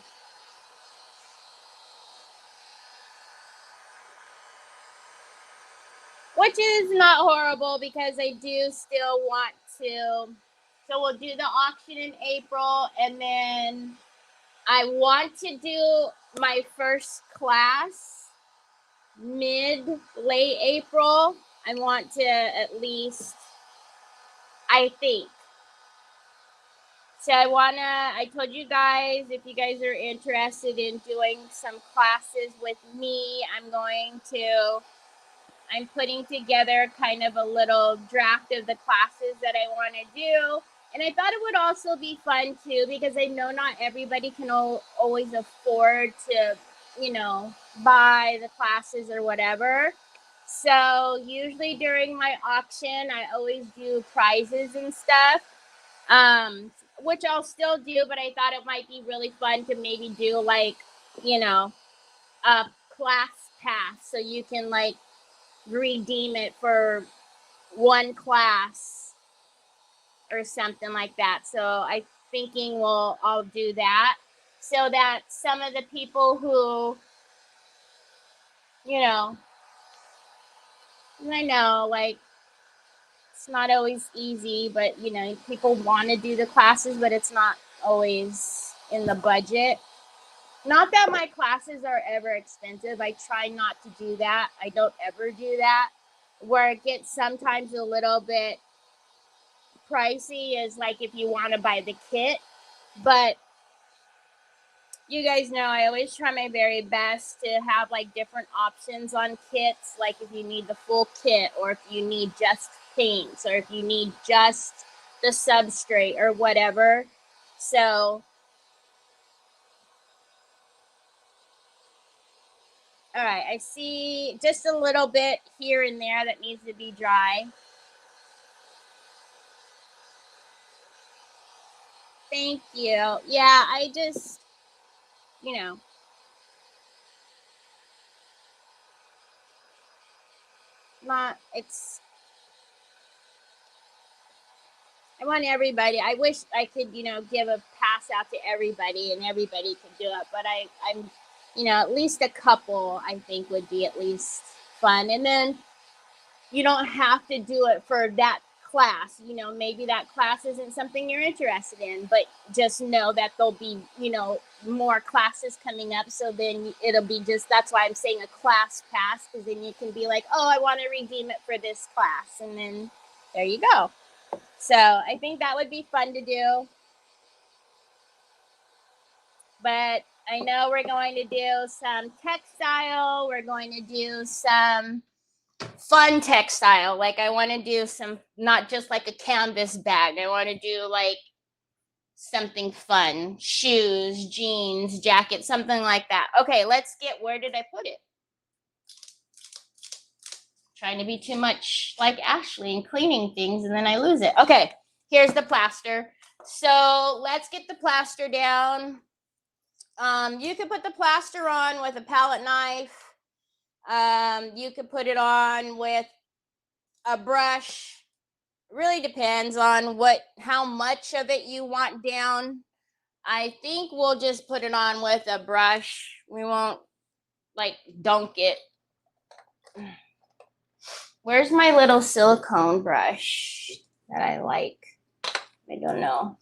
Which is not horrible because I do still want to. So we'll do the auction in April, and then I want to do my first class late April. I want to at least, I think. So I told you guys, if you guys are interested in doing some classes with me, I'm putting together kind of a little draft of the classes that I want to do. And I thought it would also be fun too, because I know not everybody can always afford to, buy the classes or whatever. So usually during my auction, I always do prizes and stuff, which I'll still do, but I thought it might be really fun to maybe do like, a class pass. So you can like redeem it for one class or something like that. So I'm thinking I'll do that so that some of the people who, I know like it's not always easy, but people want to do the classes, but it's not always in the budget. Not that my classes are ever expensive. I try not to do that. I don't ever do that. Where it gets sometimes a little bit pricey is like if you want to buy the kit. But you guys know I always try my very best to have like different options on kits. Like if you need the full kit, or if you need just paints, or if you need just the substrate or whatever. So all right, I see just a little bit here and there that needs to be dry. Thank you. Yeah, I just, I want everybody, I wish I could, give a pass out to everybody and everybody could do it, but I'm, at least a couple I think would be at least fun. And then you don't have to do it for that class. You know, maybe that class isn't something you're interested in, but just know that there'll be, you know, more classes coming up. So then it'll be just, that's why I'm saying a class pass, because then you can be like, oh, I want to redeem it for this class. And then there you go. So I think that would be fun to do. But I know we're going to do some textile. We're going to do some fun textile. Like I want to do some, not just like a canvas bag. I want to do like something fun, shoes, jeans, jacket, something like that. Okay, let's get, where did I put it? Trying to be too much like Ashley and cleaning things and then I lose it. Okay, here's the plaster. So let's get the plaster down. You could put the plaster on with a palette knife. You could put it on with a brush. Really depends on how much of it you want down. I think we'll just put it on with a brush. We won't like dunk it. Where's my little silicone brush that I like? I don't know.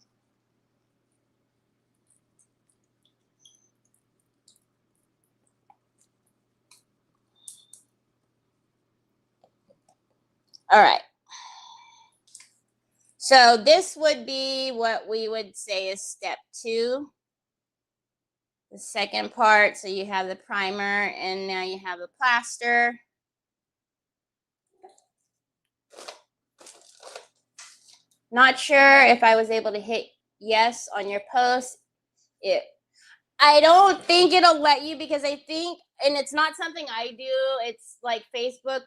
All right. So this would be what we would say is step 2. The second part, so you have the primer and now you have the plaster. Not sure if I was able to hit yes on your post. I don't think it'll let you, because I think, and it's not something I do, it's like Facebook,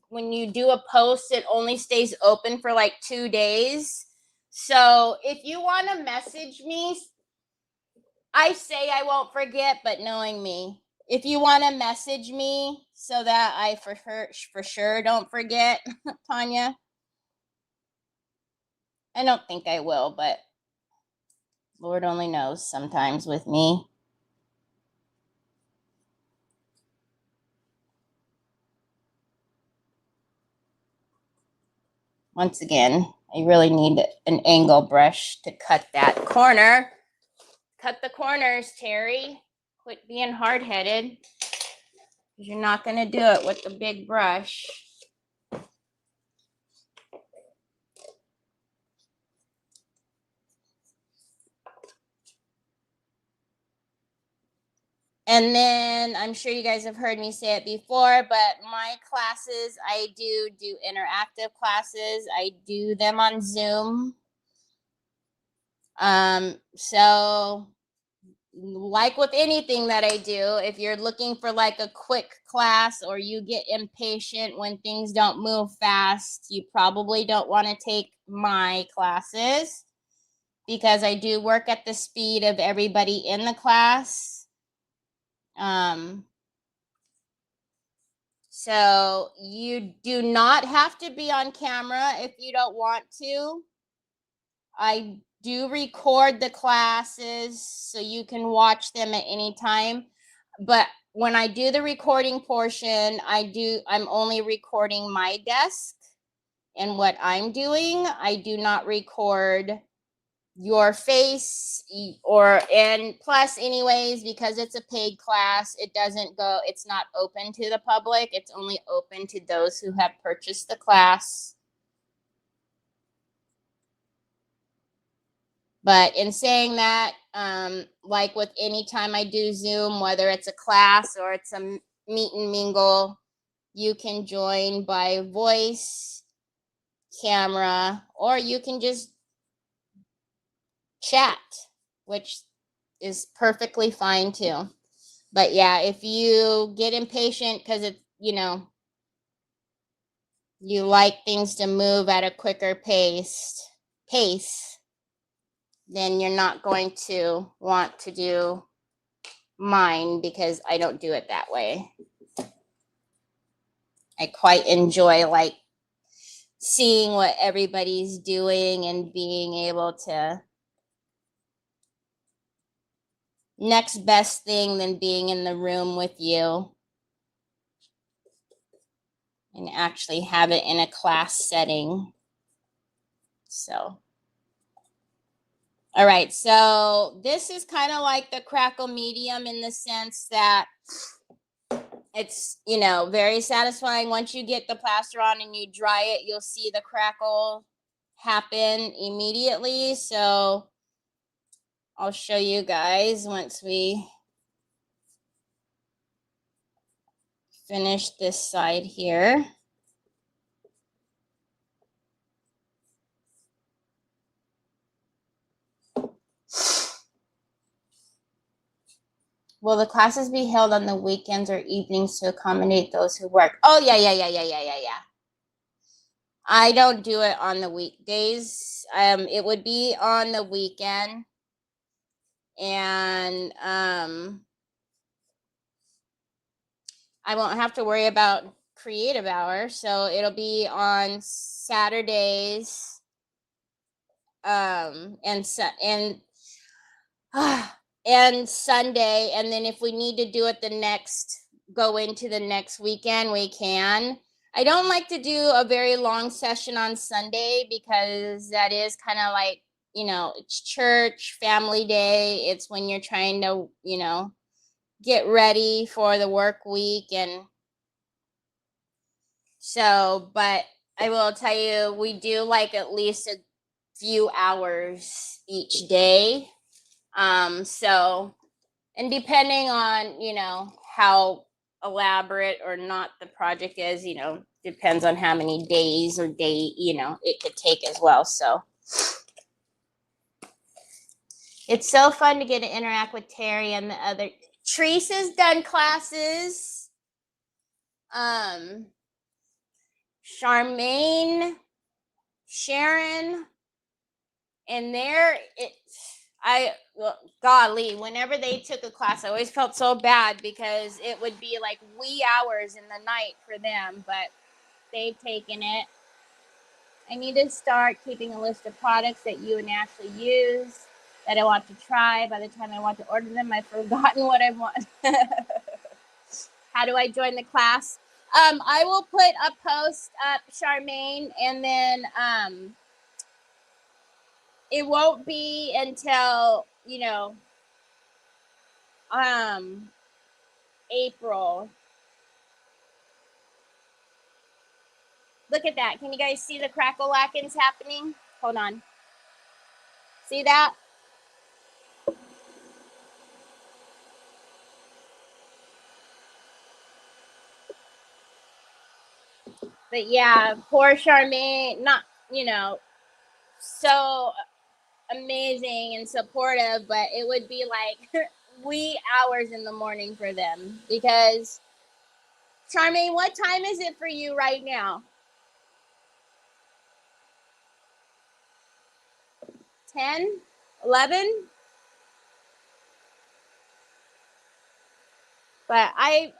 when you do a post, it only stays open for like 2 days. So if you want to message me, I say I won't forget, but knowing me, if you want to message me so that I for sure don't forget, Tanya, I don't think I will, but Lord only knows sometimes with me. Once again, I really need an angle brush to cut that corner. Cut the corners, Terry. Quit being hard-headed, because you're not going to do it with the big brush. And then I'm sure you guys have heard me say it before, but my classes, I do interactive classes. I do them on Zoom. So like with anything that I do, if you're looking for like a quick class or you get impatient when things don't move fast, you probably don't want to take my classes, because I do work at the speed of everybody in the class. So you do not have to be on camera if you don't want to. I do record the classes so you can watch them at any time. But when I do the recording portion, I'm only recording my desk and what I'm doing. I do not record your face, and plus anyways, because it's a paid class, it's not open to the public. It's only open to those who have purchased the class. But in saying that, like with any time I do Zoom, whether it's a class or it's a meet and mingle, you can join by voice, camera, or you can just chat, which is perfectly fine too. But yeah, if you get impatient because it's, you like things to move at a quicker pace, then you're not going to want to do mine, because I don't do it that way. I quite enjoy like seeing what everybody's doing and being able to, next best thing than being in the room with you and actually have it in a class setting. So, all right. So this is kind of like the crackle medium in the sense that it's, you know, very satisfying. Once you get the plaster on and you dry it, you'll see the crackle happen immediately. So I'll show you guys once we finish this side here. Will the classes be held on the weekends or evenings to accommodate those who work? Oh, yeah. I don't do it on the weekdays. It would be on the weekend. And I won't have to worry about creative hour. So it'll be on Saturdays. And Sunday, and then if we need to do it go into the next weekend, we can. I don't like to do a very long session on Sunday because that is kind of like, you know, it's church, family day. It's when you're trying to, you know, get ready for the work week. And so, but I will tell you, we do like at least a few hours each day. So, and depending on, you know, how elaborate or not the project is, you know, depends on how many days or you know, it could take as well. So it's so fun to get to interact with Terry and the other. Teresa's done classes. Charmaine, Sharon, and golly, whenever they took a class, I always felt so bad because it would be like wee hours in the night for them, but they've taken it. I need to start keeping a list of products that you and Ashley use that I want to try. By the time I want to order them, I've forgotten what I want. How do I join the class? I will put a post up, Charmaine, and then it won't be until, you know, April. Look at that. Can you guys see the crackle-lackins happening? Hold on. See that? But yeah, poor Charmaine, not, you know, so amazing and supportive, but it would be like wee hours in the morning for them because, Charmaine, what time is it for you right now? 10? 11? But I've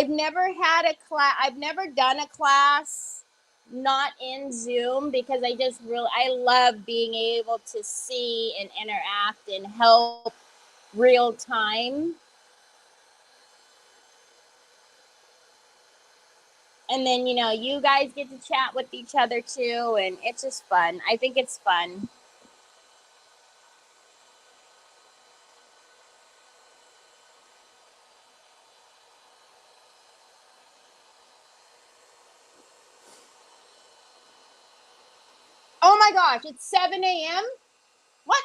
never had a class. I've never done a class not in Zoom because I love being able to see and interact and help real time. And then, you know, you guys get to chat with each other too, and it's just fun. I think it's fun. Oh my gosh, it's 7 a.m.? What?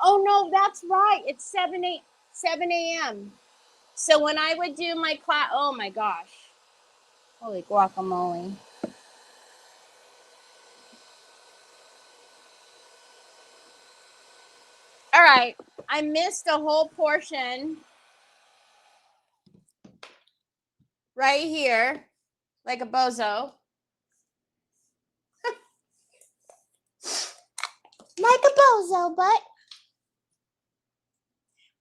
Oh no, that's right. It's 7 a.m. So when I would do my class, oh my gosh. Holy guacamole. All right, I missed a whole portion right here, like a bozo. Like a bozo, but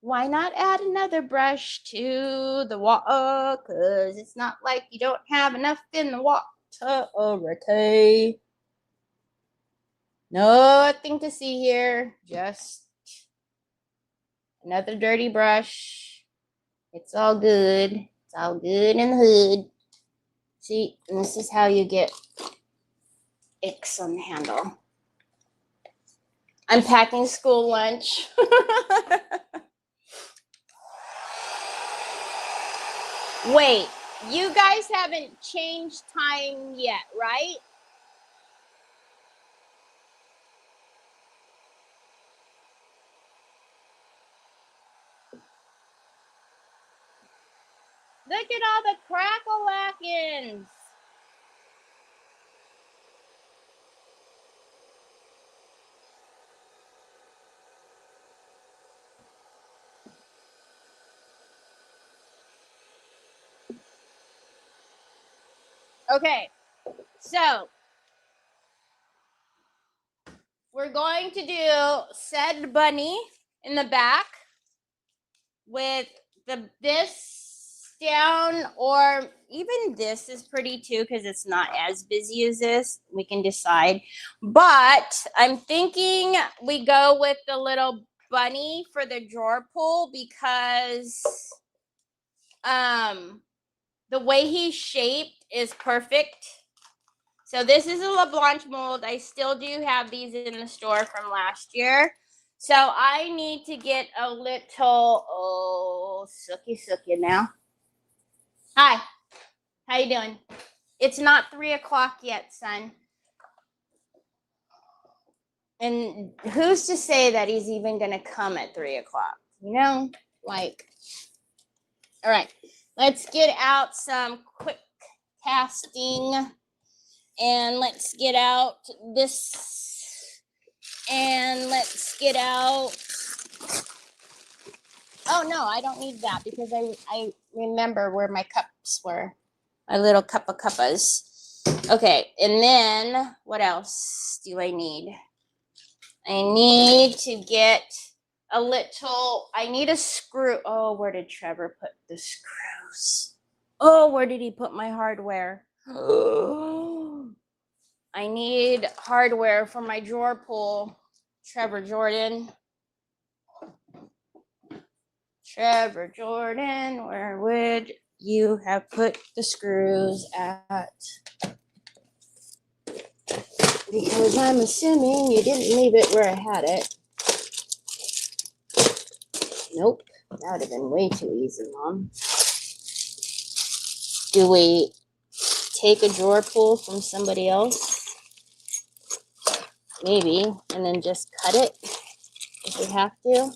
why not add another brush to the water? Because it's not like you don't have enough in the water, okay? Nothing to see here, just another dirty brush. It's all good. It's all good in the hood. See, and this is how you get X on the handle. I'm packing school lunch. Wait, you guys haven't changed time yet, right? Look at all the crackle-lackins. Okay, so we're going to do said bunny in the back with this down, or even this is pretty too because it's not as busy as this. We can decide, but I'm thinking we go with the little bunny for the drawer pull because the way he's shaped is perfect. So this is a LeBlanc mold. I still do have these in the store from last year. So I need to get a little, oh, sookie now. Hi, how you doing? It's not 3 o'clock yet, son. And who's to say that he's even gonna come at 3 o'clock? You know, like, all right, let's get out some quick casting. And let's get out this, and let's get out, oh no, I don't need that because I remember where my cups were, my little cup of cuppas. Okay, and then what else do I need? I need to get a little, I need a screw. Oh, where did Trevor put the screws? Oh, where did he put my hardware? I need hardware for my drawer pull. Trevor Jordan, where would you have put the screws at? Because I'm assuming you didn't leave it where I had it. Nope, that would have been way too easy, Mom. Do we take a drawer pull from somebody else? Maybe, and then just cut it if we have to.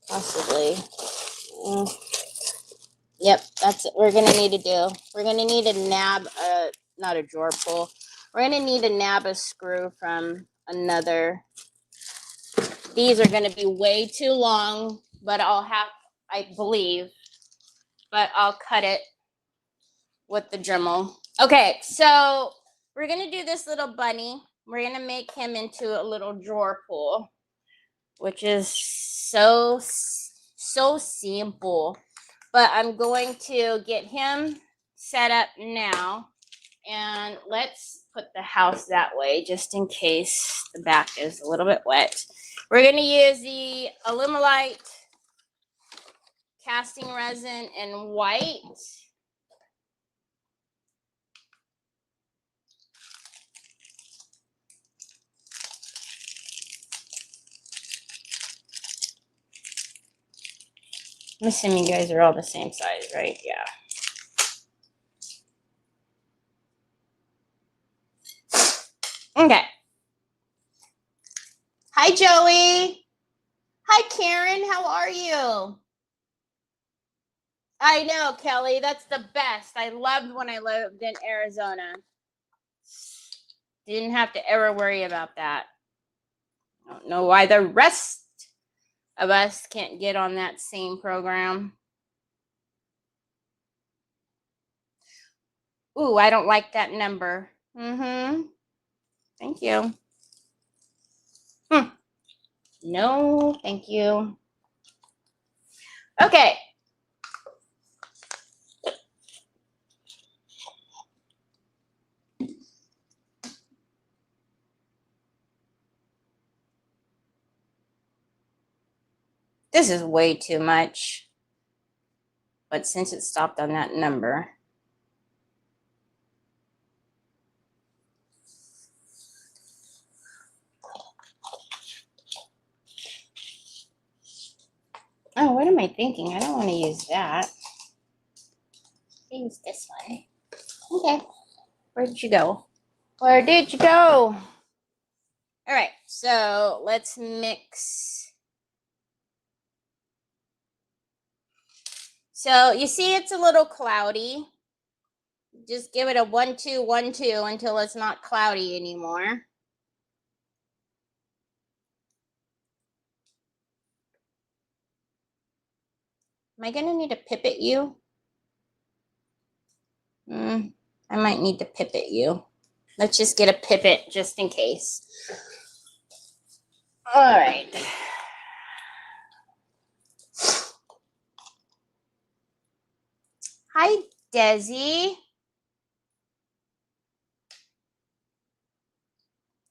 Possibly. Yep, that's what we're gonna need to do. We're gonna need to nab not a drawer pull. We're gonna need to nab a screw from another. These are gonna be way too long, but I believe, but I'll cut it with the Dremel. Okay, so we're gonna do this little bunny. We're gonna make him into a little drawer pull, which is so simple. But I'm going to get him set up now, and let's put the house that way just in case the back is a little bit wet. We're going to use the Alumilite casting resin in white. I'm assuming you guys are all the same size, right? Yeah. Okay. Hi, Joey. Hi, Karen. How are you? I know, Kelly. That's the best. I loved when I lived in Arizona. Didn't have to ever worry about that. I don't know why the rest of us can't get on that same program. Ooh, I don't like that number. Thank you. No, thank you. Okay. This is way too much. But since it stopped on that number. Oh, what am I thinking? I don't want to use that. Use this one. Okay. Where did you go? Where did you go? All right, so let's mix. So you see it's a little cloudy. Just give it a 1, 2, 1, 2 until it's not cloudy anymore. Am I gonna need to pipette you? I might need to pipette you. Let's just get a pipette just in case. All right. Hi, Desi.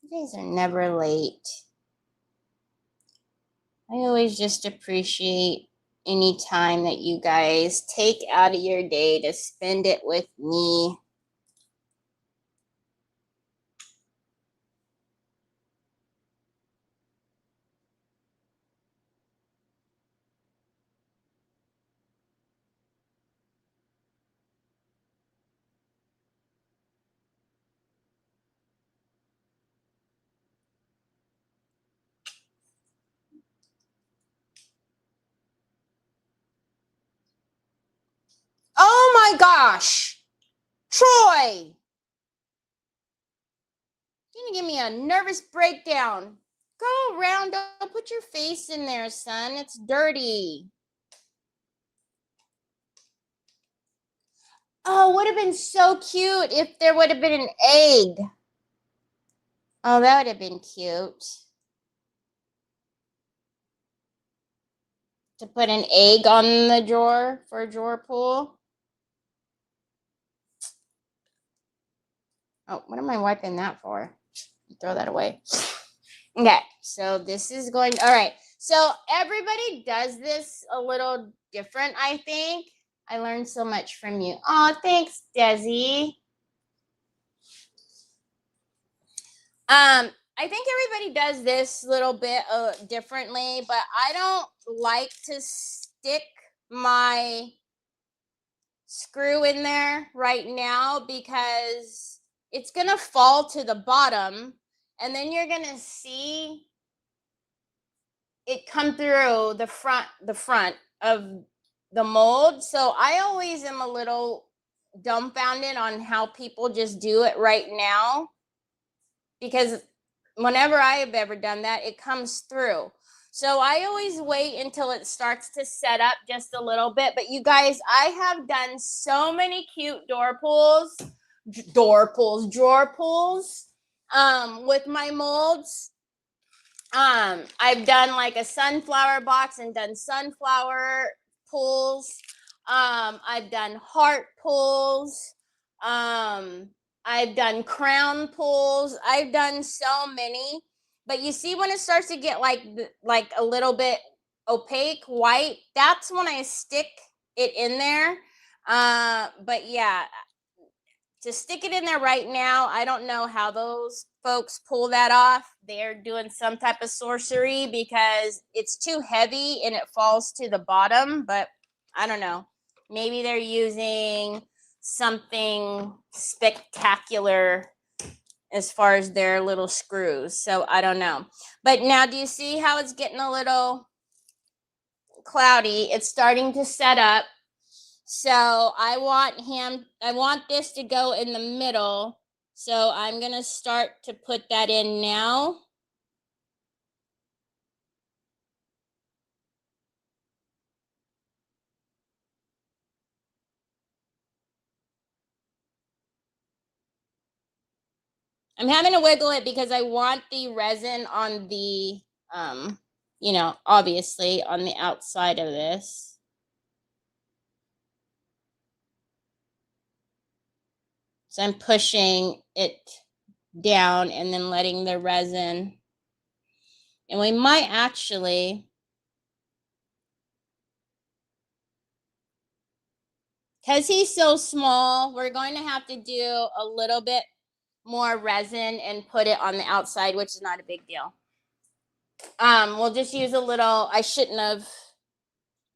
You guys are never late. I always just appreciate any time that you guys take out of your day to spend it with me. Oh my gosh, Troy! You're gonna give me a nervous breakdown. Go around, don't put your face in there, son. It's dirty. Oh, would have been so cute if there would have been an egg. Oh, that would have been cute. To put an egg on the drawer for a drawer pull. Oh, what am I wiping that for? Throw that away. Okay, so this is going, all right. So everybody does this a little different, I think. I learned so much from you. Oh, thanks, Desi. I think everybody does this little bit differently, but I don't like to stick my screw in there right now because it's gonna fall to the bottom and then you're gonna see it come through the front of the mold. So I always am a little dumbfounded on how people just do it right now, because whenever I have ever done that, it comes through. So I always wait until it starts to set up just a little bit. But you guys, I have done so many cute drawer pulls with my molds. I've done like a sunflower box and done sunflower pulls. I've done heart pulls. I've done crown pulls. I've done so many. But you see when it starts to get like a little bit opaque white, that's when I stick it in there. But yeah, to stick it in there right now, I don't know how those folks pull that off. They're doing some type of sorcery because it's too heavy and it falls to the bottom, but I don't know. Maybe they're using something spectacular as far as their little screws. So I don't know. But now do you see how it's getting a little cloudy? It's starting to set up. So I want this to go in the middle. So I'm going to start to put that in now. I'm having to wiggle it because I want the resin on the, obviously on the outside of this. So I'm pushing it down and then letting the resin. And we might actually, because he's so small, we're going to have to do a little bit more resin and put it on the outside, which is not a big deal. We'll just use a little, I shouldn't have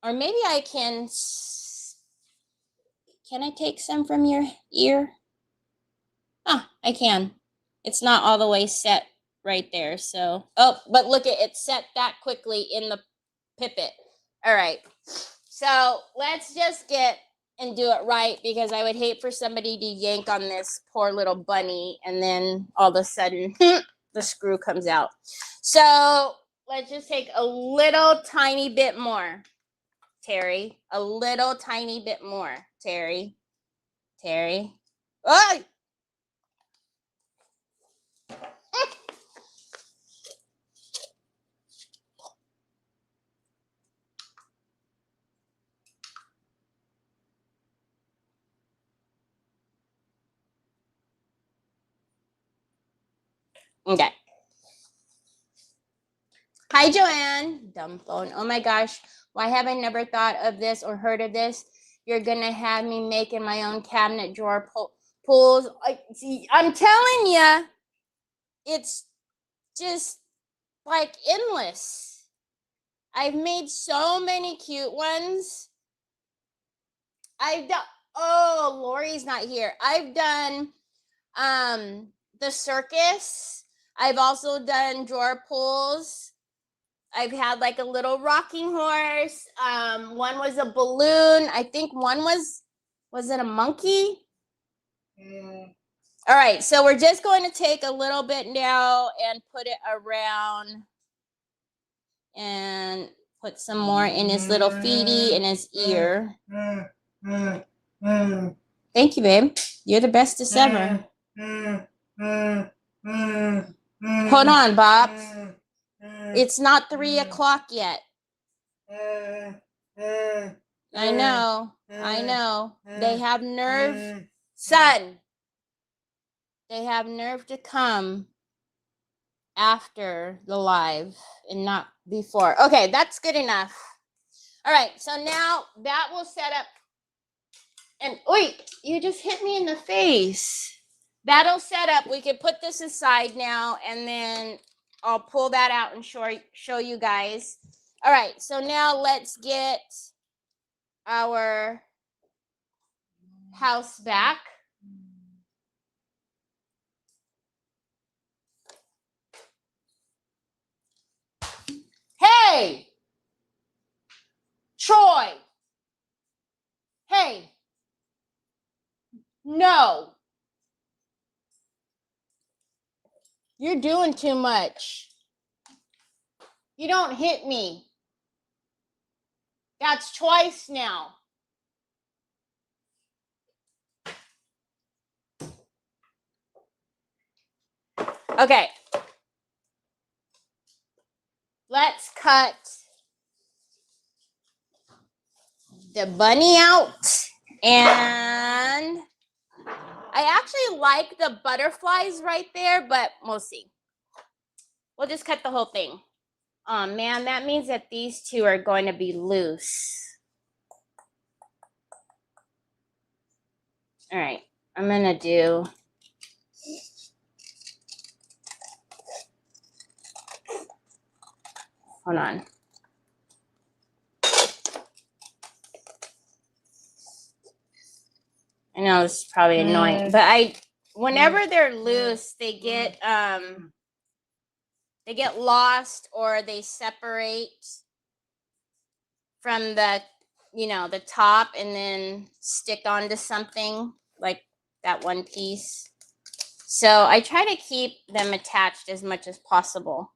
Or maybe I can I take some from your ear? Ah, I can. It's not all the way set right there, so. Oh, but look at it set that quickly in the pipet. All right, so let's just get and do it right, because I would hate for somebody to yank on this poor little bunny and then all of a sudden the screw comes out. So let's just take a little tiny bit more, Terry. A little tiny bit more, Terry. Terry. Oh! Okay. Hi, Joanne. Dumb phone. Oh my gosh. Why have I never thought of this or heard of this? You're going to have me making my own cabinet drawer pulls. I'm telling you, it's just like endless. I've made so many cute ones. I've done, oh, Lori's not here. I've done the circus. I've also done drawer pulls. I've had like a little rocking horse. One was a balloon. I think one was it a monkey? All right, so we're just going to take a little bit now and put it around and put some more in his little feety in his ear. Thank you, babe. You're the bestest ever. Hold on, Bob. It's not 3 o'clock yet. I know. They have nerve. Son, they have nerve to come after the live and not before. Okay, that's good enough. All right, so now that will set up. And wait, you just hit me in the face. That'll set up. We can put this aside now, and then I'll pull that out and show you guys. All right, so now let's get our house back. Hey, Troy. Hey, no. You're doing too much. You don't hit me. That's twice now. Okay. Let's cut the bunny out. And I actually like the butterflies right there, but we'll see. We'll just cut the whole thing. Oh man, that means that these two are going to be loose. All right, I'm gonna do. Hold on. I know this is probably annoying, but whenever they're loose, they get lost or they separate from the, the top and then stick onto something like that one piece. So I try to keep them attached as much as possible.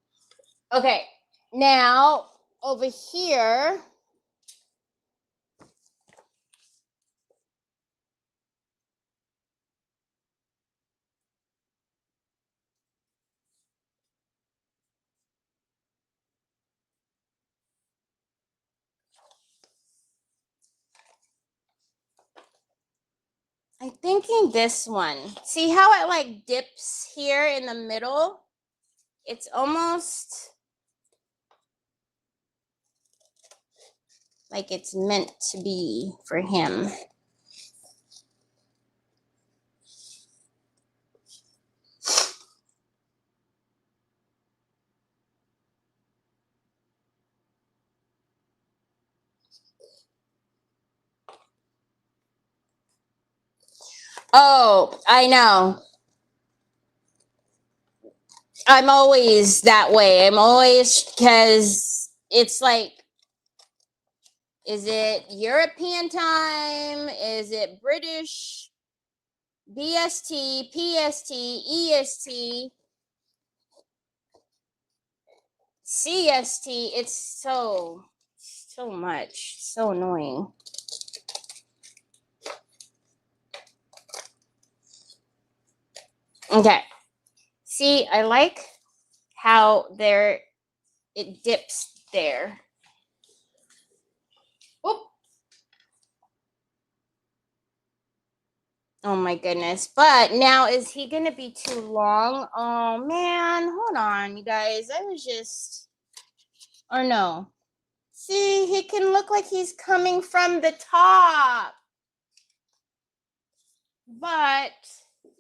Okay, now over here, I'm thinking this one. See how it like dips here in the middle? It's almost like it's meant to be for him. Oh, I know. I'm always that way. I'm always, because it's like, is it European time? Is it British? BST, PST, EST, CST. It's so much. So annoying. Okay. See, I like how it dips there. Oop. Oh my goodness. But now, is he going to be too long? Oh man, hold on, you guys. Or no. See, he can look like he's coming from the top. But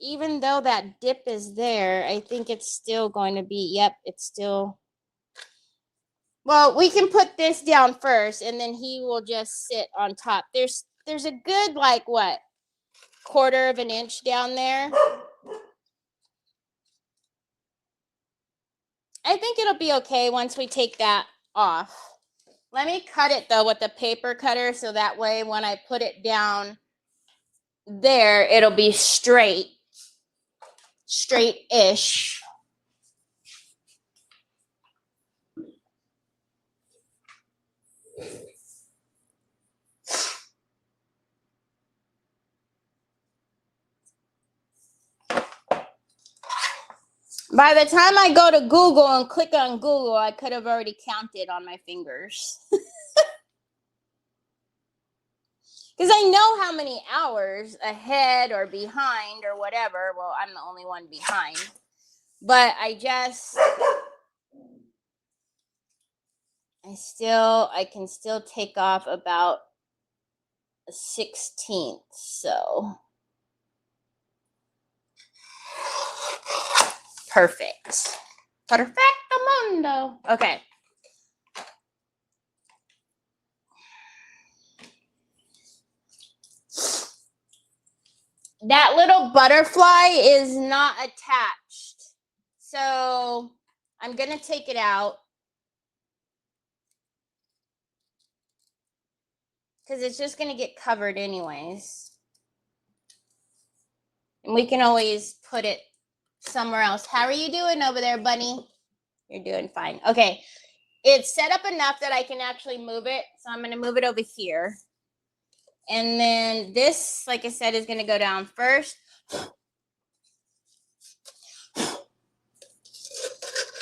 even though that dip is there, I think it's still going to be, yep, it's still. Well, we can put this down first and then he will just sit on top. There's a good, like, what, 1/4 of an inch down there. I think it'll be okay once we take that off. Let me cut it though with the paper cutter so that way when I put it down there, it'll be straight-ish. By the time I go to Google and click on Google, I could have already counted on my fingers. Because I know how many hours ahead or behind or whatever. Well, I'm the only one behind. But I can still take off about a 1/16. So perfect. Perfectamundo. Okay. That little butterfly is not attached. So I'm going to take it out. Because it's just going to get covered anyways. And we can always put it somewhere else. How are you doing over there, bunny? You're doing fine. Okay. It's set up enough that I can actually move it. So I'm going to move it over here. And then this, like I said, is going to go down first.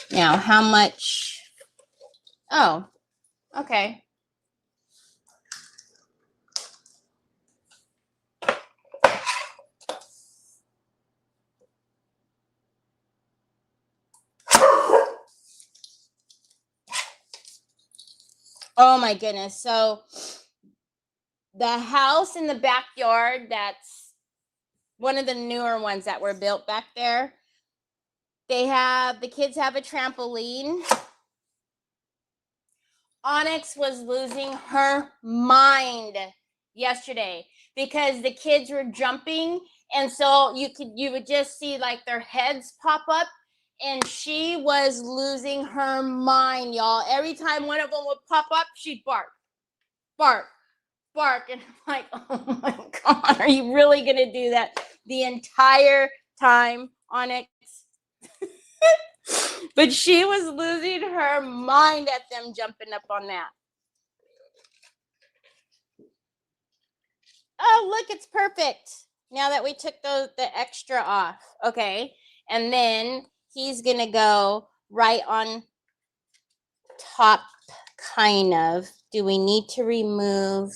Now, how much? Oh, okay. Oh my goodness. So the house in the backyard, that's one of the newer ones that were built back there. The kids have a trampoline. Onyx was losing her mind yesterday because the kids were jumping, and so you would just see like their heads pop up, and she was losing her mind, y'all. Every time one of them would pop up, she'd bark, and I'm like, oh my God, are you really gonna do that the entire time, Onyx? But she was losing her mind at them jumping up on that. Oh, look, it's perfect. Now that we took the extra off. Okay. And then he's going to go right on top, kind of. Do we need to remove?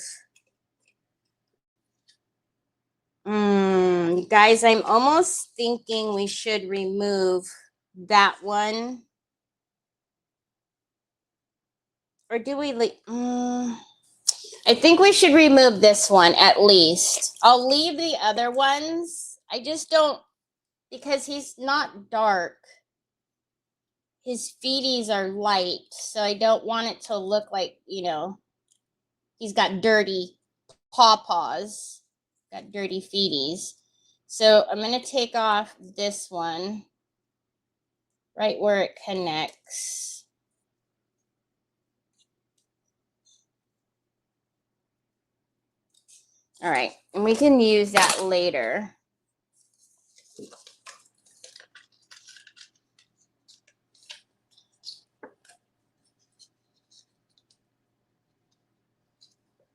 Guys, I'm almost thinking we should remove that one. Or do we leave? I think we should remove this one at least. I'll leave the other ones. I just don't, because he's not dark. His feeties are light, so I don't want it to look like, he's got dirty paws, got dirty feeties. So I'm going to take off this one right where it connects. All right, and we can use that later.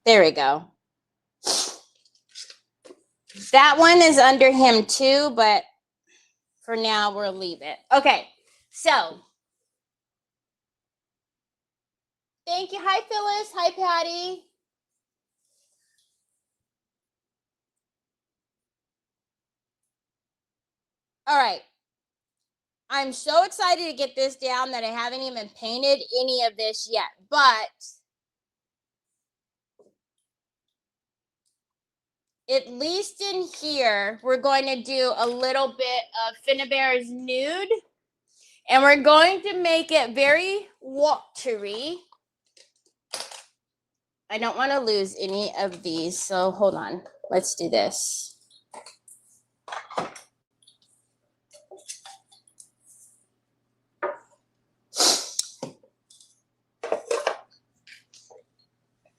There we go. That one is under him too, but for now we'll leave it. Okay, so thank you. Hi, Phyllis. Hi, Patty. All right. I'm so excited to get this down that I haven't even painted any of this yet, but at least in here, we're going to do a little bit of Finnabare's Nude, and we're going to make it very watery. I don't want to lose any of these, so hold on. Let's do this.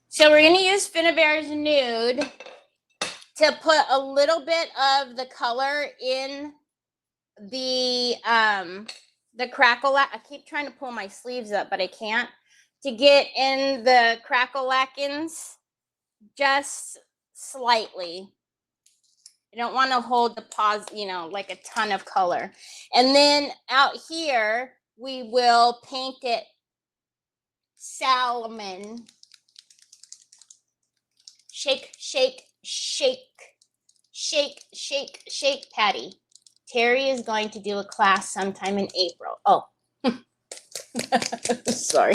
So we're going to use Finnabare's Nude to put a little bit of the color in the crackle. I keep trying to pull my sleeves up, but I can't. To get in the crackle-lackins just slightly. I don't want to hold the pause, you know, like a ton of color. And then out here, we will paint it salmon. Shake, shake, shake, shake, shake, shake, Patty. Terry is going to do a class sometime in April. Oh, sorry.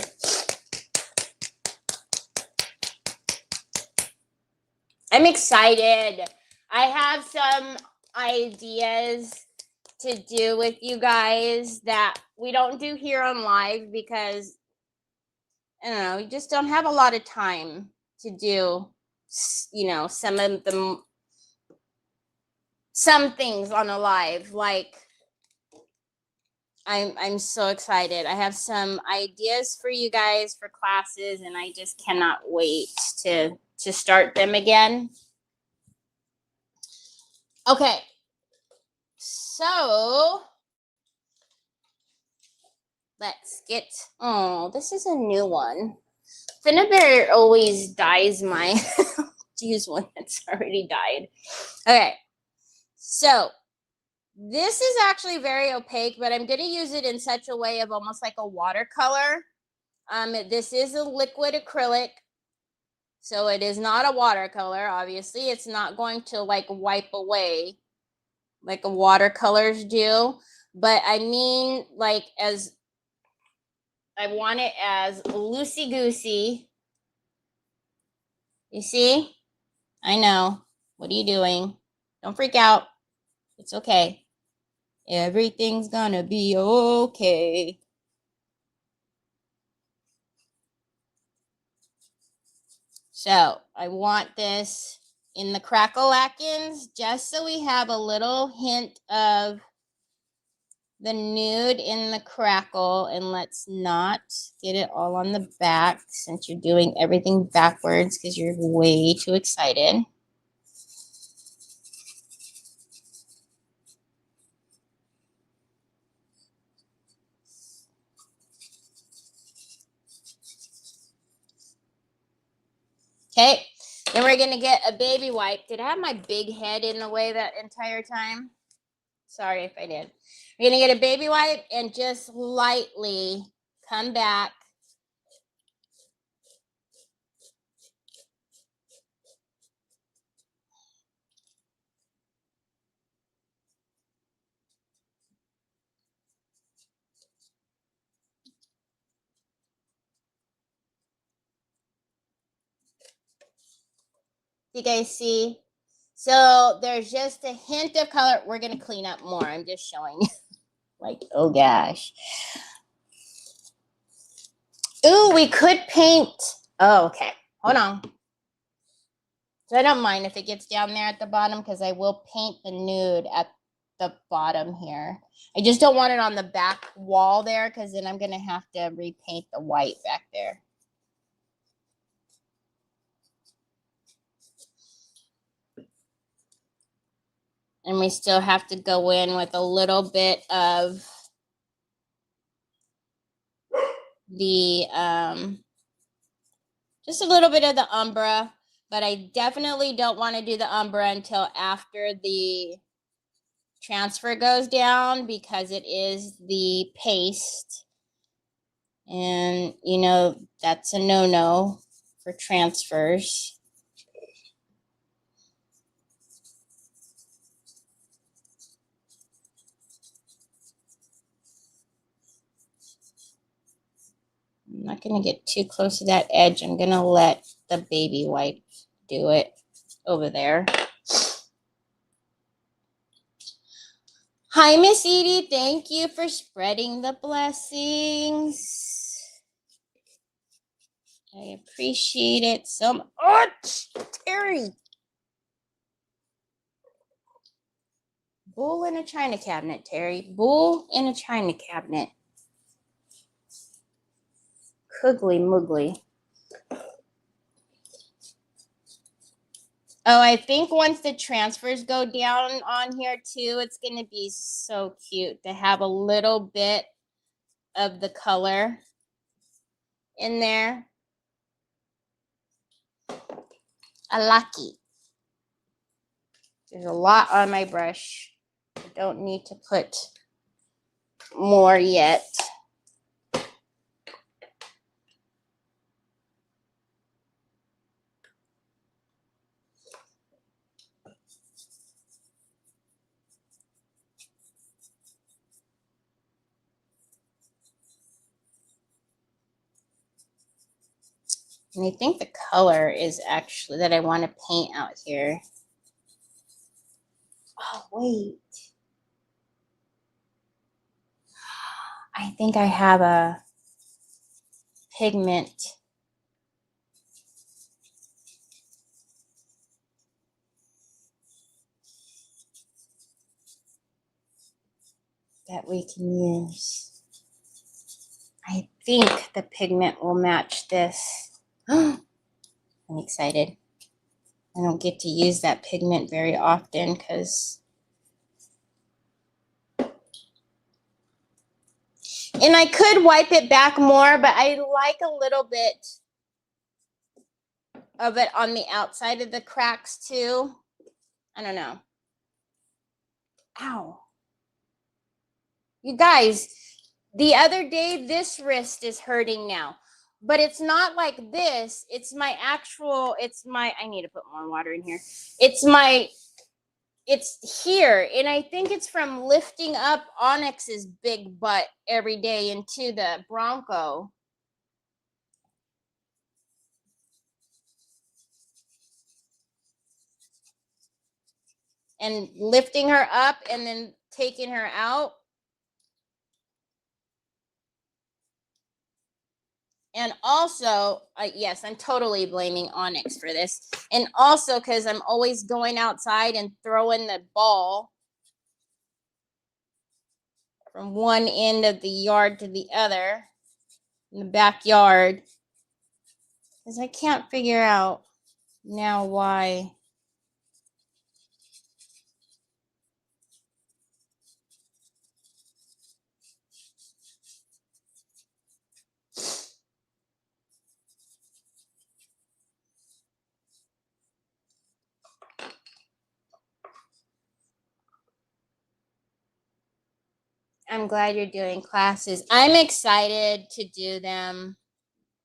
I'm excited. I have some ideas to do with you guys that we don't do here on live because, I don't know, we just don't have a lot of time to do, you know, some things on a live. Like, I'm so excited. I have some ideas for you guys for classes, and I just cannot wait to start them again. Okay, so let's get, oh, this is a new one. Finnabare always dyes my, use one that's already dyed. Okay, so this is actually very opaque, but I'm going to use it in such a way of almost like a watercolor. This is a liquid acrylic, so it is not a watercolor. Obviously, it's not going to like wipe away like a watercolors do, but I mean, like, as I want it as loosey-goosey. You see? I know. What are you doing? Don't freak out. It's okay. Everything's gonna be okay. So I want this in the crackle-lackins just so we have a little hint of the nude in the crackle, and let's not get it all on the back since you're doing everything backwards because you're way too excited. Okay, then we're gonna get a baby wipe. Did I have my big head in the way that entire time? Sorry if I did. We're gonna get a baby wipe and just lightly come back. You guys see? So there's just a hint of color. We're gonna clean up more. I'm just showing you. Like, oh gosh. Ooh, we could paint. Oh, okay. Hold on. So I don't mind if it gets down there at the bottom because I will paint the nude at the bottom here. I just don't want it on the back wall there because then I'm going to have to repaint the white back there. And we still have to go in with a little bit of the, just a little bit of the Umbra, but I definitely don't want to do the Umbra until after the transfer goes down because it is the paste. And, you know, that's a no-no for transfers. I'm not going to get too close to that edge. I'm going to let the baby wipe do it over there. Hi, Miss Edie. Thank you for spreading the blessings. I appreciate it so much. Oh, Terry. Bull in a china cabinet, Terry. Bull in a china cabinet. Coogly moogly. Oh, I think once the transfers go down on here too, it's going to be so cute to have a little bit of the color in there. I like it. There's a lot on my brush. I don't need to put more yet. And I think the color is actually that I want to paint out here. Oh, wait. I think I have a pigment. That we can use. I think the pigment will match this. I'm excited. I don't get to use that pigment very often because... And I could wipe it back more, but I like a little bit of it on the outside of the cracks too. I don't know. Ow. You guys, the other day, this wrist is hurting now. But it's not like this. It's my actual, I need to put more water in here. It's here. And I think it's from lifting up Onyx's big butt every day into the Bronco. And lifting her up and then taking her out. And also, yes, I'm totally blaming Onyx for this. And also because I'm always going outside and throwing the ball from one end of the yard to the other in the backyard. Because I can't figure out now why. I'm glad you're doing classes. I'm excited to do them.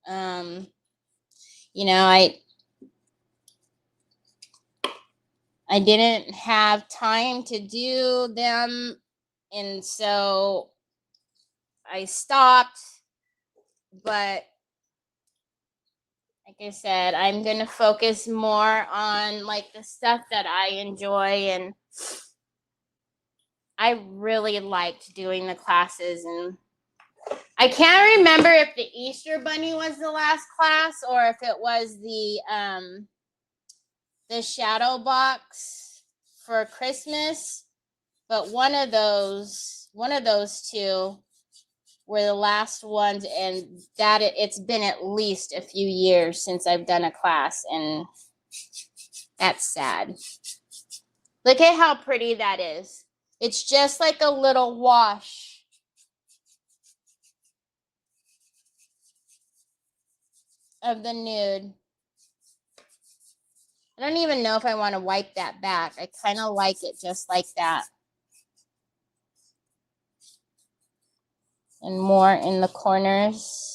You know, I didn't have time to do them, and so I stopped. But like I said, I'm going to focus more on like the stuff that I enjoy, and I really liked doing the classes. And I can't remember if the Easter Bunny was the last class or if it was the the shadow box for Christmas, but one of those two were the last ones, and that it's been at least a few years since I've done a class, and that's sad. Look at how pretty that is. It's just like a little wash. Of the nude. I don't even know if I want to wipe that back. I kind of like it just like that. And more in the corners.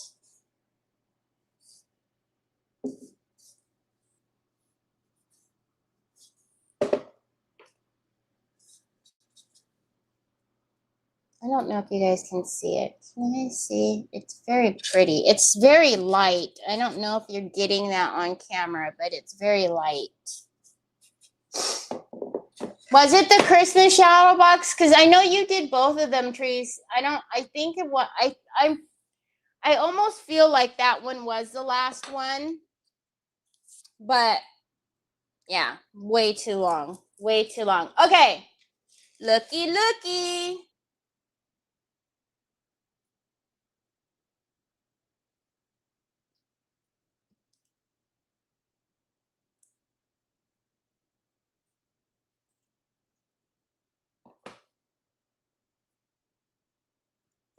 I don't know if you guys can see it. Can you see? It's very pretty. It's very light. I don't know if you're getting that on camera, but it's very light. Was it the Christmas shadow box? Because I know you did both of them, Trees. I think it was, I almost feel like that one was the last one. But yeah, way too long. Way too long. Okay. Looky, looky.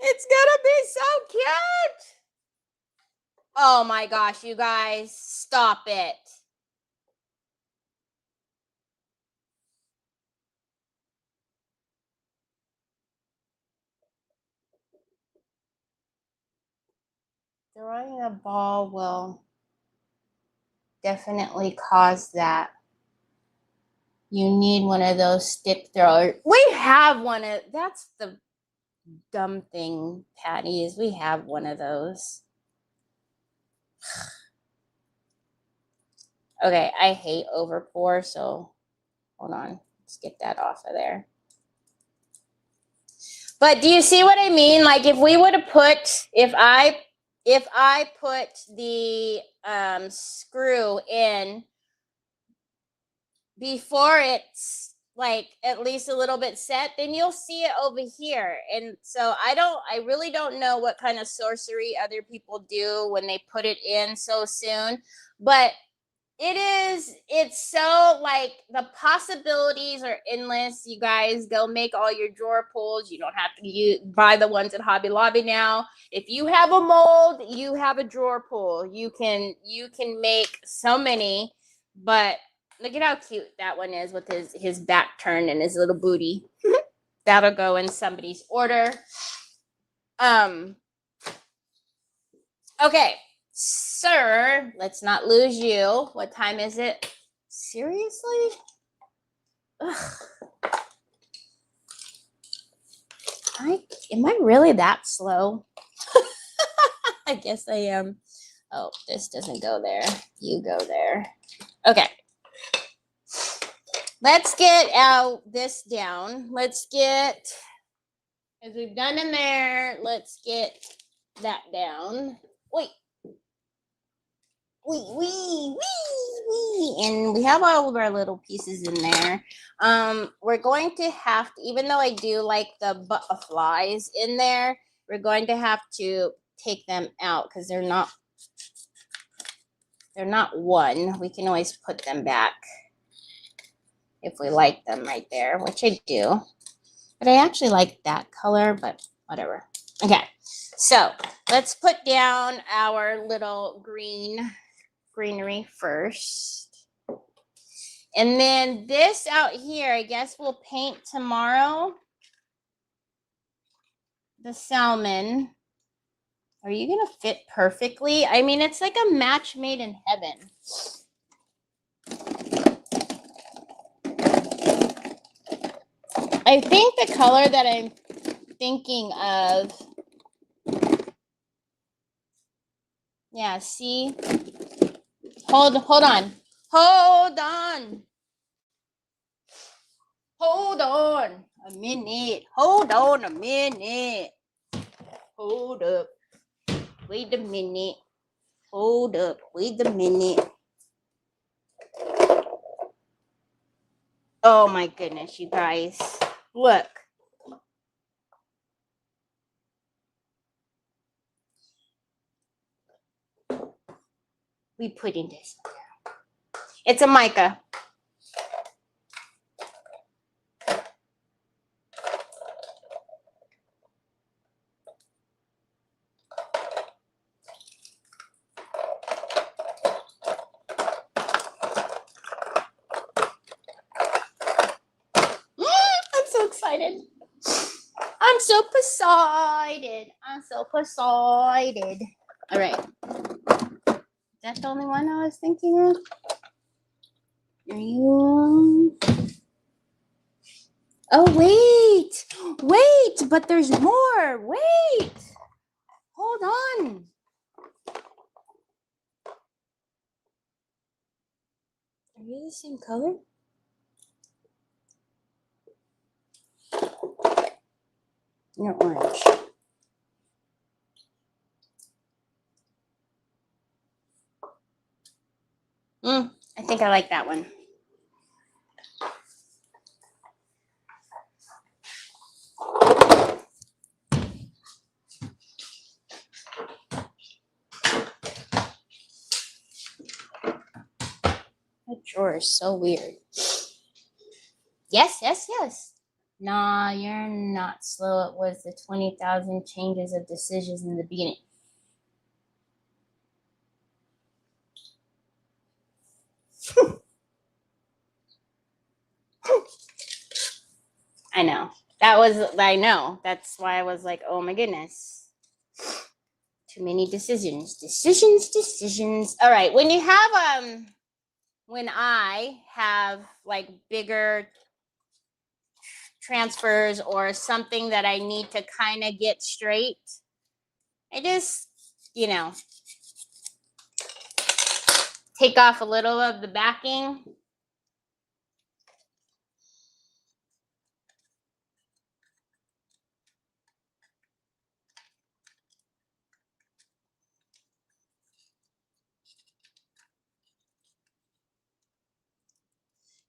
It's gonna be so cute. Oh my gosh, you guys, stop it. Throwing a ball will definitely cause that. You need one of those stick throwers. We have one of, that's the dumb thing, Patty, is we have one of those. Okay, I hate overpour, so hold on. Let's get that off of there. But do you see what I mean? Like if we would have put, if I put the screw in before it's like at least a little bit set, then you'll see it over here. And so I really don't know what kind of sorcery other people do when they put it in so soon, but it's so like the possibilities are endless. You guys go make all your drawer pulls. You don't have to buy the ones at Hobby Lobby now. If you have a mold, you have a drawer pull. You can make so many, but look at how cute that one is with his back turned and his little booty. That'll go in somebody's order. Okay. Sir, let's not lose you. What time is it? Seriously? Ugh. Am I really that slow? I guess I am. Oh, this doesn't go there. You go there. Okay. Let's get this down. Let's get, as we've done in there, let's get that down. Wait. Wee. And we have all of our little pieces in there. We're going to have to, even though I do like the butterflies in there, we're going to have to take them out because they're not one. We can always put them back if we like them right there, which I do. But I actually like that color, but whatever. Okay, so let's put down our little greenery first. And then this out here, I guess we'll paint tomorrow. The salmon. Are you gonna fit perfectly? I mean, it's like a match made in heaven. I think the color that I'm thinking of, yeah, see? Hold on. Hold on a minute. Hold on a minute. Hold up. Wait a minute. Hold up. Wait a minute. Oh my goodness, you guys. Look. We put in this. It's a mica. I'm so excited. I'm so excited. I'm so excited. All right. Is that the only one I was thinking of? Oh, wait, but there's more. Wait, hold on. Are you the same color? You're orange. I think I like that one. That drawer is so weird. Yes. Nah, you're not slow. It was the 20,000 changes of decisions in the beginning. I know. I know. That's why I was like, oh my goodness. Too many decisions. All right. When I have like bigger transfers or something that I need to kind of get straight, I just, take off a little of the backing.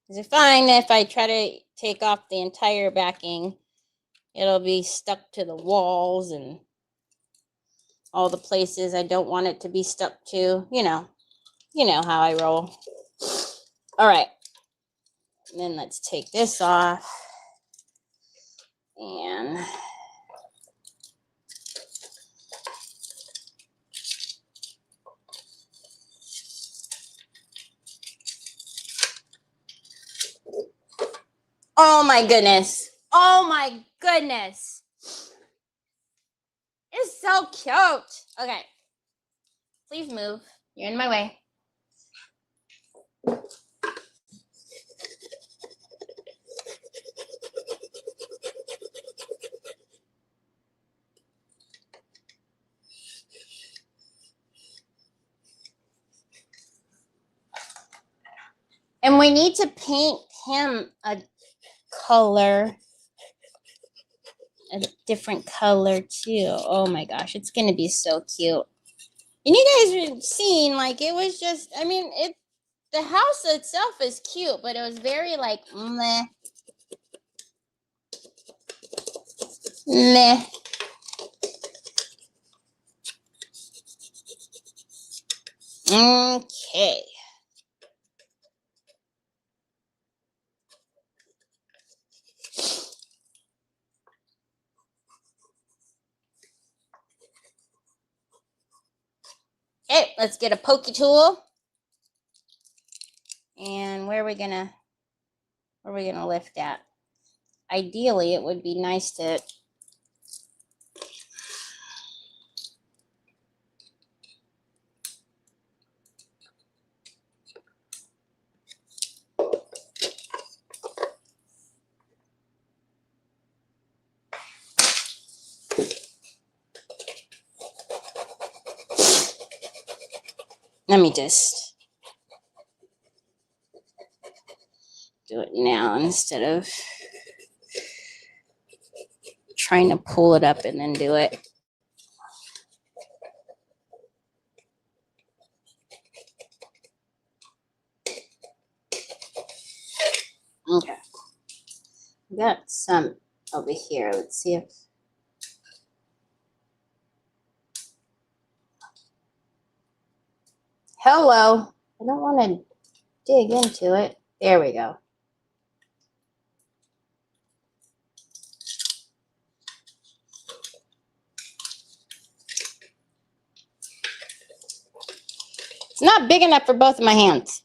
Because I find if I try to take off the entire backing, it'll be stuck to the walls and all the places I don't want it to be stuck to. You know how I roll. All right. And then let's take this off. And oh my goodness. It's so cute. Okay. Please move. You're in my way. And we need to paint him a different color too. Oh my gosh, it's gonna be so cute. And you guys have seen, like, it was just, the house itself is cute, but it was very like meh. Okay. Okay, let's get a pokey tool. And where are we gonna lift at? Ideally, it would be nice to let me just do it now instead of trying to pull it up and then do it. Okay. Got some over here. Let's see if. Hello. I don't want to dig into it. There we go. It's not big enough for both of my hands.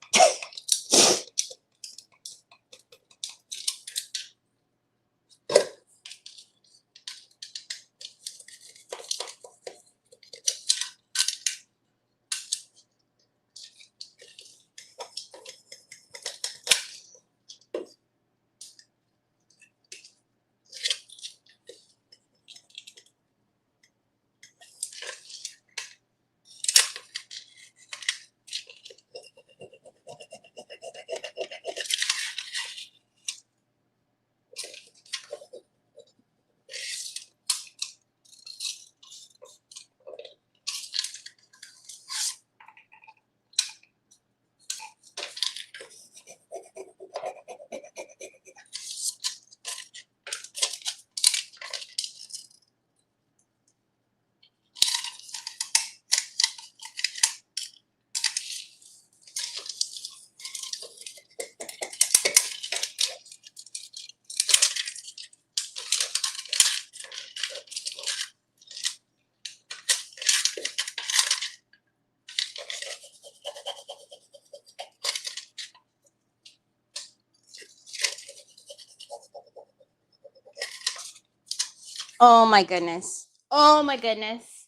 Oh my goodness. Oh my goodness.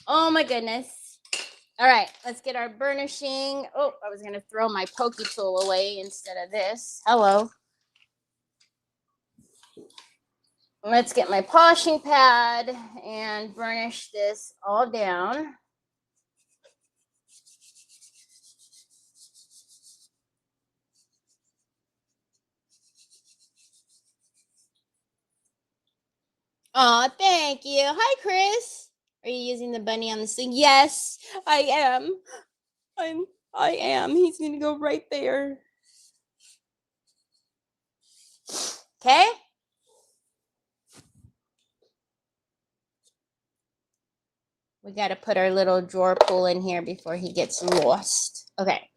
Oh my goodness. All right, let's get our burnishing. Oh, I was going to throw my pokey tool away instead of this. Hello. Let's get my polishing pad and burnish this all down. Oh, thank you. Hi, Chris. Are you using the bunny on the thing? Yes, I am. I am. He's going to go right there. Okay. We got to put our little drawer pull in here before he gets lost. Okay.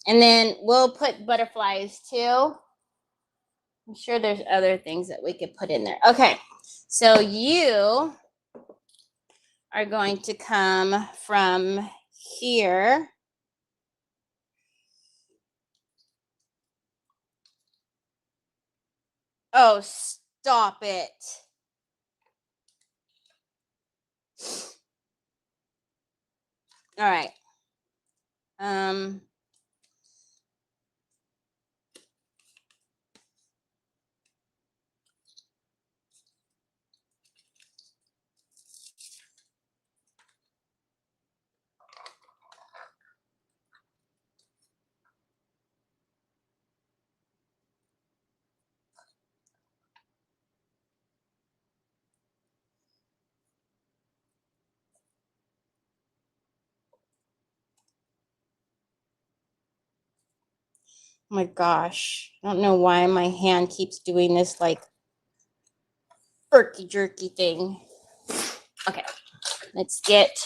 And then we'll put butterflies too. I'm sure there's other things that we could put in there. Okay. So you are going to come from here. Oh, stop it. All right. Oh my gosh. I don't know why my hand keeps doing this like jerky jerky thing. Okay. Let's get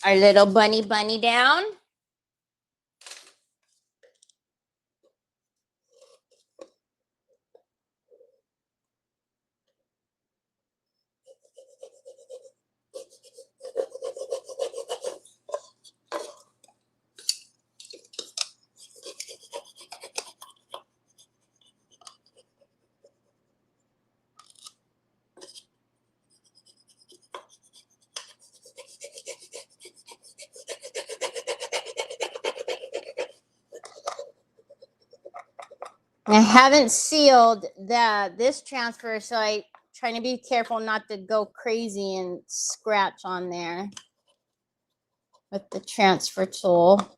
our little bunny down. I haven't sealed this transfer, so I trying to be careful not to go crazy and scratch on there with the transfer tool.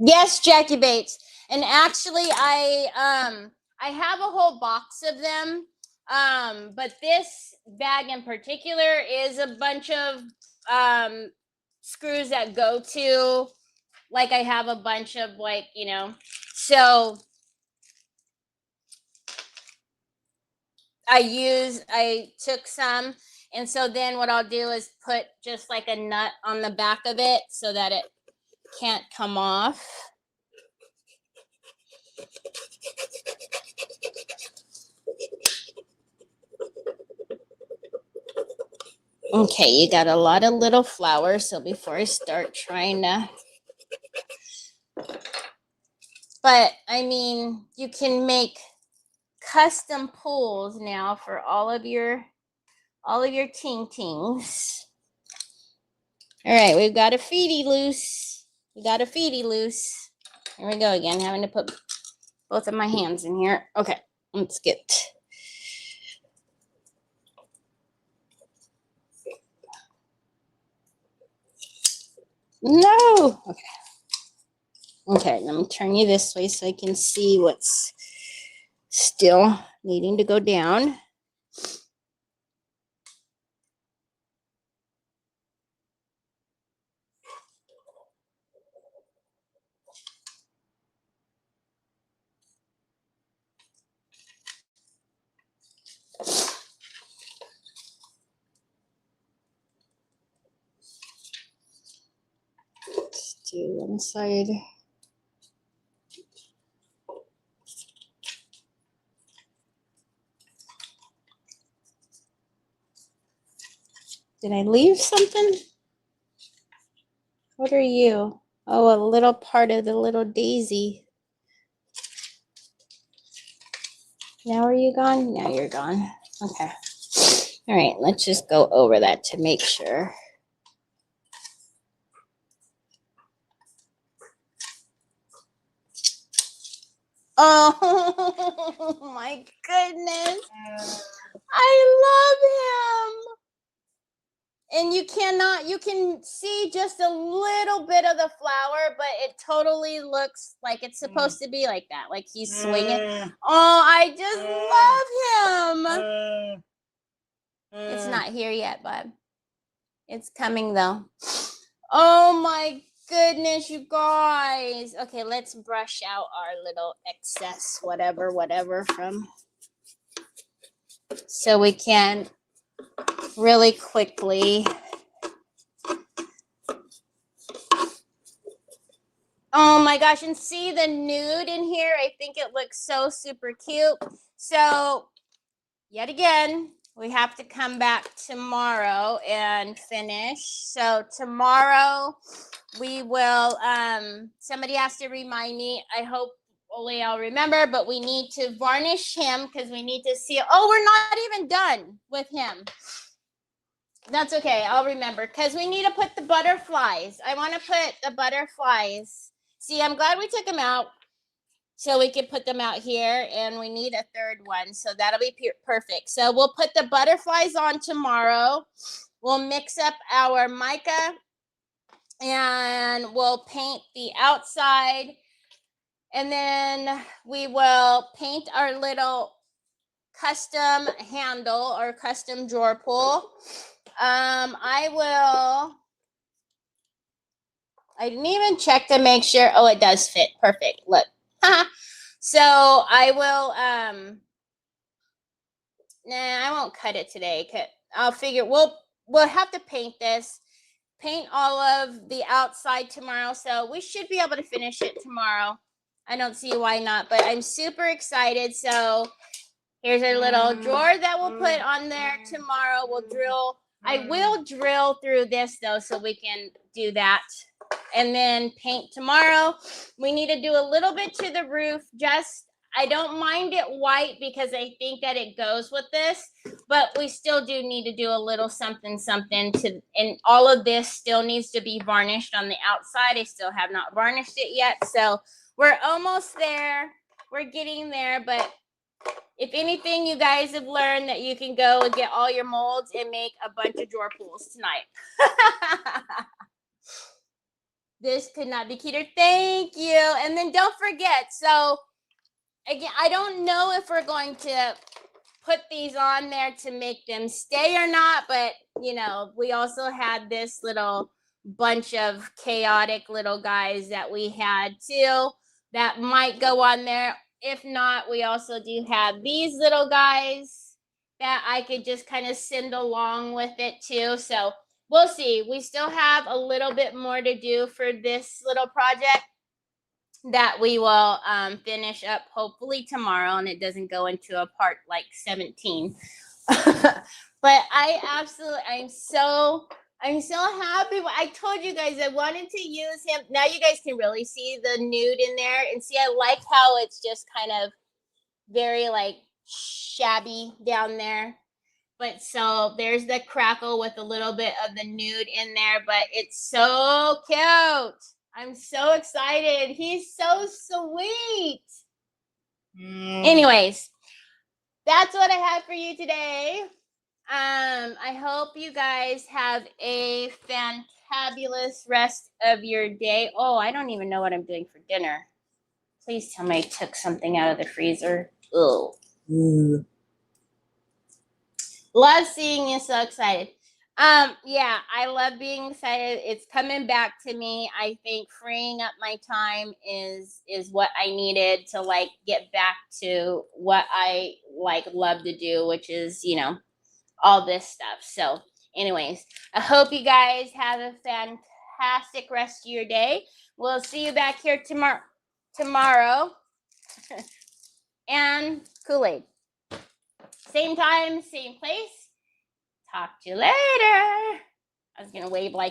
Yes, Jackie Bates. And actually, I have a whole box of them. But this bag in particular is a bunch of screws that go to, like I have a bunch of like, you know, so I took some, and so then what I'll do is put just like a nut on the back of it so that it can't come off. Okay, you got a lot of little flowers, so before I start trying to, but I mean, you can make custom pools now for all of your ting-tings. All right, we've got a feedy loose. We got a feedy loose. Here we go again, having to put both of my hands in here. Okay, let's get. No. Okay. Okay, let me turn you this way so I can see what's still needing to go down. Let's do one side. Did I leave something? What are you? Oh, a little part of the little daisy. Now are you gone? Now you're gone. Okay. All right, let's just go over that to make sure. Oh my goodness. I love him. And you can see just a little bit of the flower, but it totally looks like it's supposed to be like that, like he's swinging. Oh, I just love him. It's not here yet, bud. It's coming though. Oh my goodness, you guys. Okay, let's brush out our little excess whatever from, so we can really quickly. Oh my gosh, and see the nude in here? I think it looks so super cute. So yet again, we have to come back tomorrow and finish. So tomorrow we will, somebody has to remind me. I hope only I'll remember, but we need to varnish him because we need to see. Oh, we're not even done with him. That's okay. I'll remember because we need to put the butterflies. I want to put the butterflies. See, I'm glad we took them out so we can put them out here, and we need a third one. So that'll be perfect. So we'll put the butterflies on tomorrow. We'll mix up our mica and we'll paint the outside. And then we will paint our little custom handle or custom drawer pull. I didn't even check to make sure. Oh, it does fit. Perfect. Look. So I will, I won't cut it today. I'll figure we'll have to paint this, paint all of the outside tomorrow. So we should be able to finish it tomorrow. I don't see why not, but I'm super excited. So here's a little drawer that we'll put on there tomorrow. We'll drill. I will drill through this though, so we can do that. And then paint tomorrow. We need to do a little bit to the roof. I don't mind it white because I think that it goes with this, but we still do need to do a little something to, and all of this still needs to be varnished on the outside. I still have not varnished it yet. So we're almost there. We're getting there, but if anything, you guys have learned that you can go and get all your molds and make a bunch of drawer pulls tonight. This could not be cuter. Thank you. And then don't forget. So again, I don't know if we're going to put these on there to make them stay or not, but you know, we also had this little bunch of chaotic little guys that we had too that might go on there. If not, we also do have these little guys that I could just kind of send along with it too. So we'll see. We still have a little bit more to do for this little project that we will finish up hopefully tomorrow, and it doesn't go into a part like 17. But I'm so happy. I told you guys I wanted to use him. Now you guys can really see the nude in there, and see, I like how it's just kind of very like shabby down there. But so there's the crackle with a little bit of the nude in there, but it's so cute. I'm so excited. He's so sweet. Anyways, that's what I have for you today. I hope you guys have a fantabulous rest of your day. Oh, I don't even know what I'm doing for dinner. Please tell me I took something out of the freezer. Oh. Love seeing you so excited. Yeah, I love being excited. It's coming back to me. I think freeing up my time is what I needed to like get back to what I like love to do, which is, you know, all this stuff. So anyways, I hope you guys have a fantastic rest of your day. We'll see you back here tomorrow. And Kool-Aid. Same time, same place. Talk to you later. I was going to wave like